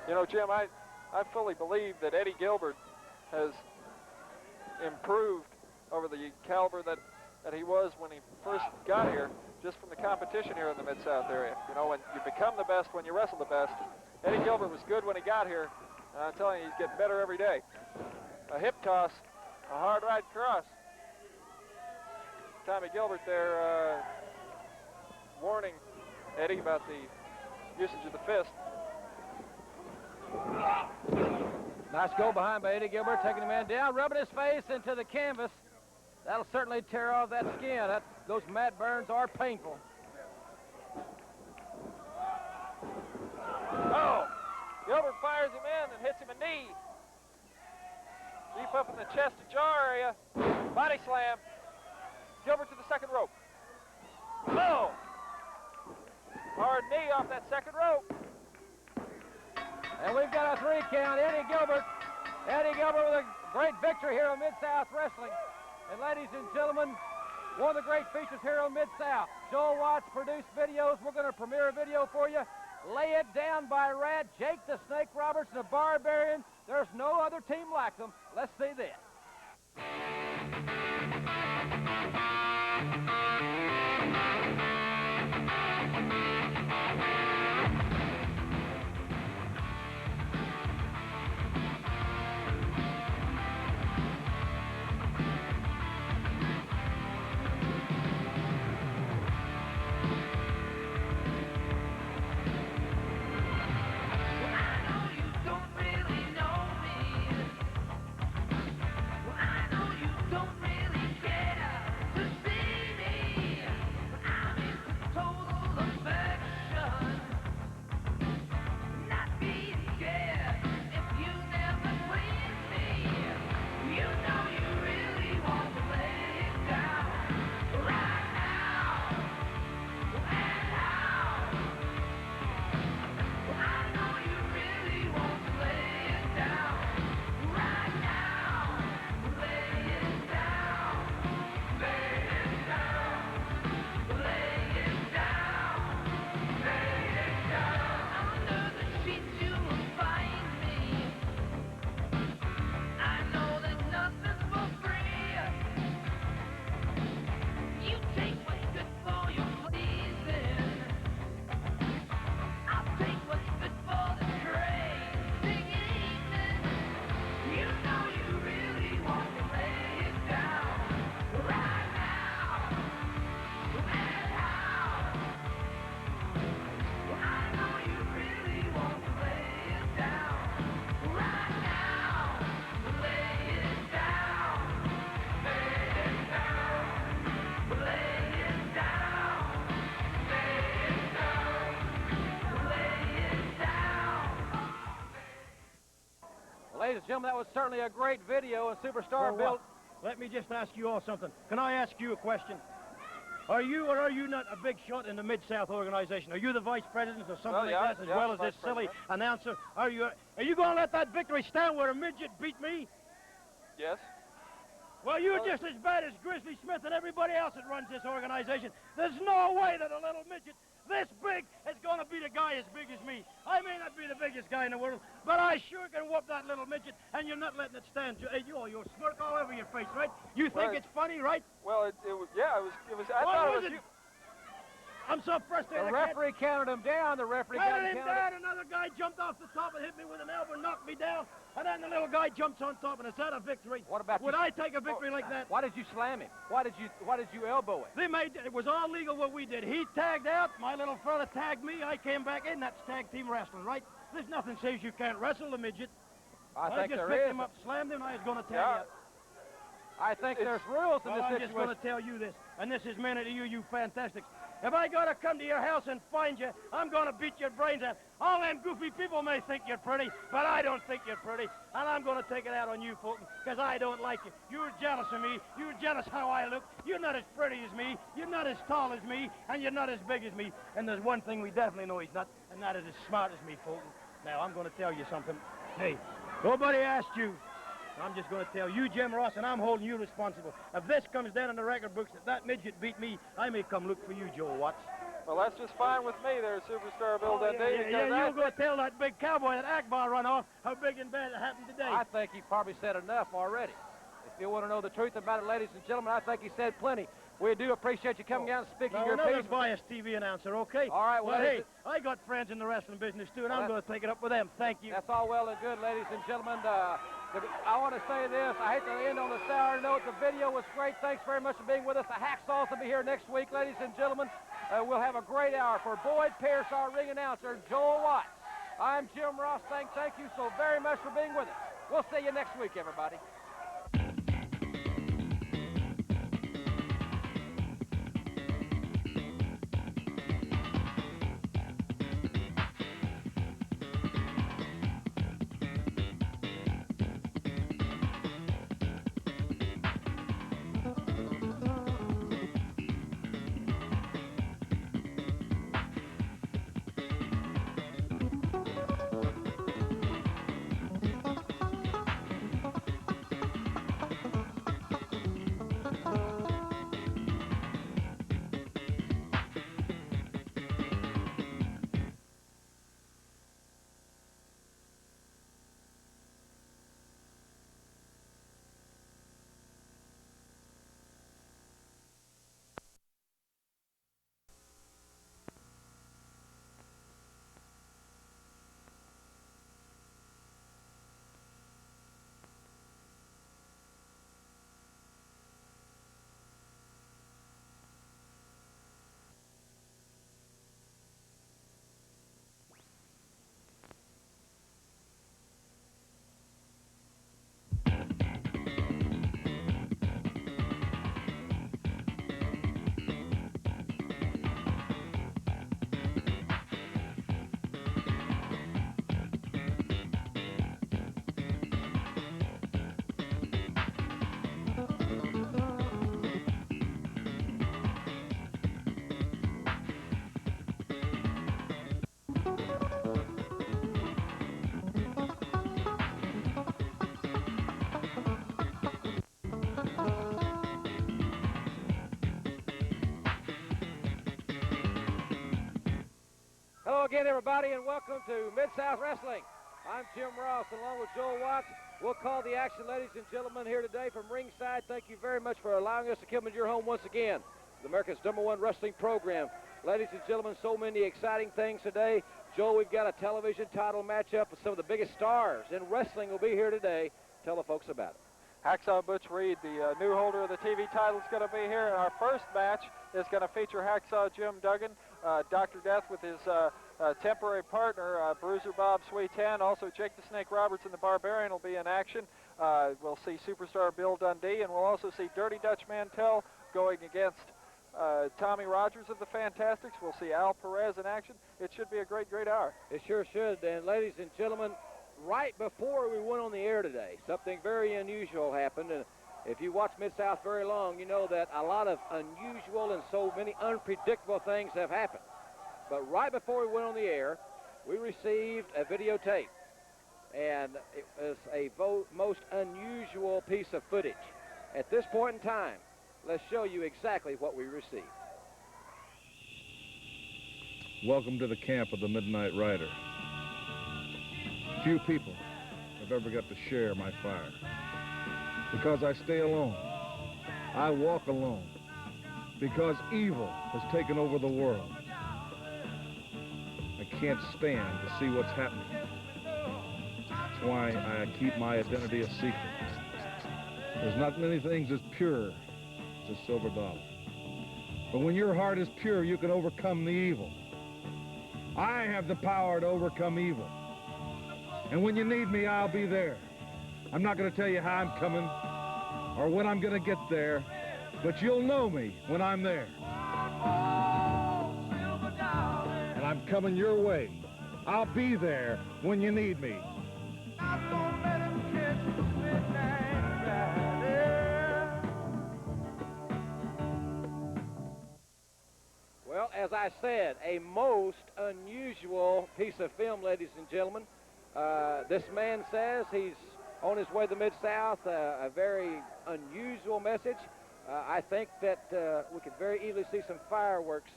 You know, Jim, I fully believe that Eddie Gilbert has improved over the caliber that he was when he first got here, just from the competition here in the Mid-South area. You know, when you become the best when you wrestle the best. Eddie Gilbert was good when he got here, and I'm telling you, he's getting better every day. A hip toss, a hard right cross. Tommy Gilbert there warning Eddie about the usage of the fist. Nice go behind by Eddie Gilbert, taking the man down, rubbing his face into the canvas. That'll certainly tear off that skin. Those mat burns are painful. Oh! Gilbert fires him in and hits him a knee. Deep up in the chest to jaw area. Body slam. Gilbert to the second rope. Oh! Hard knee off that second rope. And we've got a 3 count. Eddie Gilbert with a great victory here on Mid-South Wrestling. And ladies and gentlemen, one of the great features here on Mid-South. Joel Watts produced videos. We're going to premiere a video for you. Lay It Down by Rad, Jake the Snake Roberts, and the Barbarian. There's no other team like them. Let's see this. Ladies and gentlemen, that was certainly a great video, and Superstar Bill. Let me just ask you all something. Can I ask you a question? Are you or are you not a big shot in the Mid-South organization? Are you the vice president or something like that, as well as this silly announcer? Are you going to let that victory stand where a midget beat me? Yes. Well, you're just as bad as Grizzly Smith and everybody else that runs this organization. There's no way that a little midget this big is going to beat a guy as big as me. I may not be the biggest guy in the world, but I sure can whoop that little midget, and you're not letting it stand. You'll smirk all over your face, right? You think it's funny, right? Well, it was, yeah, it was, I thought it was you. I'm so frustrated. The referee counted him down. The referee counted him down. Another guy jumped off the top and hit me with an elbow, knocked me down, and then the little guy jumps on top, and is that a victory? What about Would I take a victory like that? Why did you slam him? Why did you elbow him? It was all legal what we did. He tagged out, my little fella tagged me, I came back in. That's tag team wrestling, right? There's nothing says you can't wrestle a midget. I think just there picked is. him up, slammed him, I was going to tag out. I think there's rules in this I'm situation. just going to tell you this, and this is meant to you fantastics. If I got to come to your house and find you, I'm going to beat your brains out. All them goofy people may think you're pretty, but I don't think you're pretty, and I'm going to take it out on you, Fulton, because I don't like you. You're jealous of me. You're jealous how I look. You're not as pretty as me. You're not as tall as me, and you're not as big as me. And there's one thing we definitely know he's not, and that is as smart as me, Fulton. Now, I'm going to tell you something. Hey, nobody asked you. I'm just going to tell you, Jim Ross, and I'm holding you responsible. If this comes down in the record books that midget beat me, I may come look for you, Joe Watts. Well, that's just fine with me there, Superstar Bill Dundee. Yeah, you go tell that big cowboy that Akbar run off how big and bad it happened today. I think he probably said enough already. If you want to know the truth about it, ladies and gentlemen, I think he said plenty. We do appreciate you coming out and speaking your another piece. biased TV announcer, okay? All right, well, hey, I got friends in the wrestling business, too, and I'm going to take it up with them. Thank you. That's all well and good, ladies and gentlemen. I want to say this. I hate to end on a sour note. The video was great. Thanks very much for being with us. The Hacksaws will be here next week, ladies and gentlemen. We'll have a great hour. For Boyd Pierce, our ring announcer, Joel Watts. I'm Jim Ross. Thank you so very much for being with us. We'll see you next week, everybody. Hello again, everybody, and welcome to Mid-South Wrestling. I'm Jim Ross, along with Joel Watts. We'll call the action, ladies and gentlemen, here today from ringside. Thank you very much for allowing us to come into your home once again. America's #1 wrestling program. Ladies and gentlemen, so many exciting things today. Joel, we've got a television title matchup with some of the biggest stars in wrestling will be here today. Tell the folks about it. Hacksaw Butch Reed, the new holder of the TV title, is going to be here. And our first match is going to feature Hacksaw Jim Duggan, Dr. Death with his temporary partner, Bruiser Bob Sweetan. Also, Jake the Snake Roberts and the Barbarian will be in action. We'll see Superstar Bill Dundee, and we'll also see Dirty Dutch Mantell going against Tommy Rogers of the Fantastics. We'll see Al Perez in action. It should be a great, great hour. It sure should. And ladies and gentlemen, right before we went on the air today, something very unusual happened. And if you watch Mid-South very long, you know that a lot of unusual and so many unpredictable things have happened. But right before we went on the air, we received a videotape. And it was a most unusual piece of footage. At this point in time, let's show you exactly what we received. Welcome to the camp of the Midnight Rider. Few people have ever got to share my fire. Because I stay alone. I walk alone. Because evil has taken over the world. I can't stand to see what's happening. That's why I keep my identity a secret. There's not many things as pure as a silver dollar. But when your heart is pure, you can overcome the evil. I have the power to overcome evil. And when you need me, I'll be there. I'm not going to tell you how I'm coming or when I'm going to get there, but you'll know me when I'm there. And I'm coming your way. I'll be there when you need me. Well, as I said, a most unusual piece of film, ladies and gentlemen. This man says he's on his way to the Mid-South, a very unusual message. I think that we could very easily see some fireworks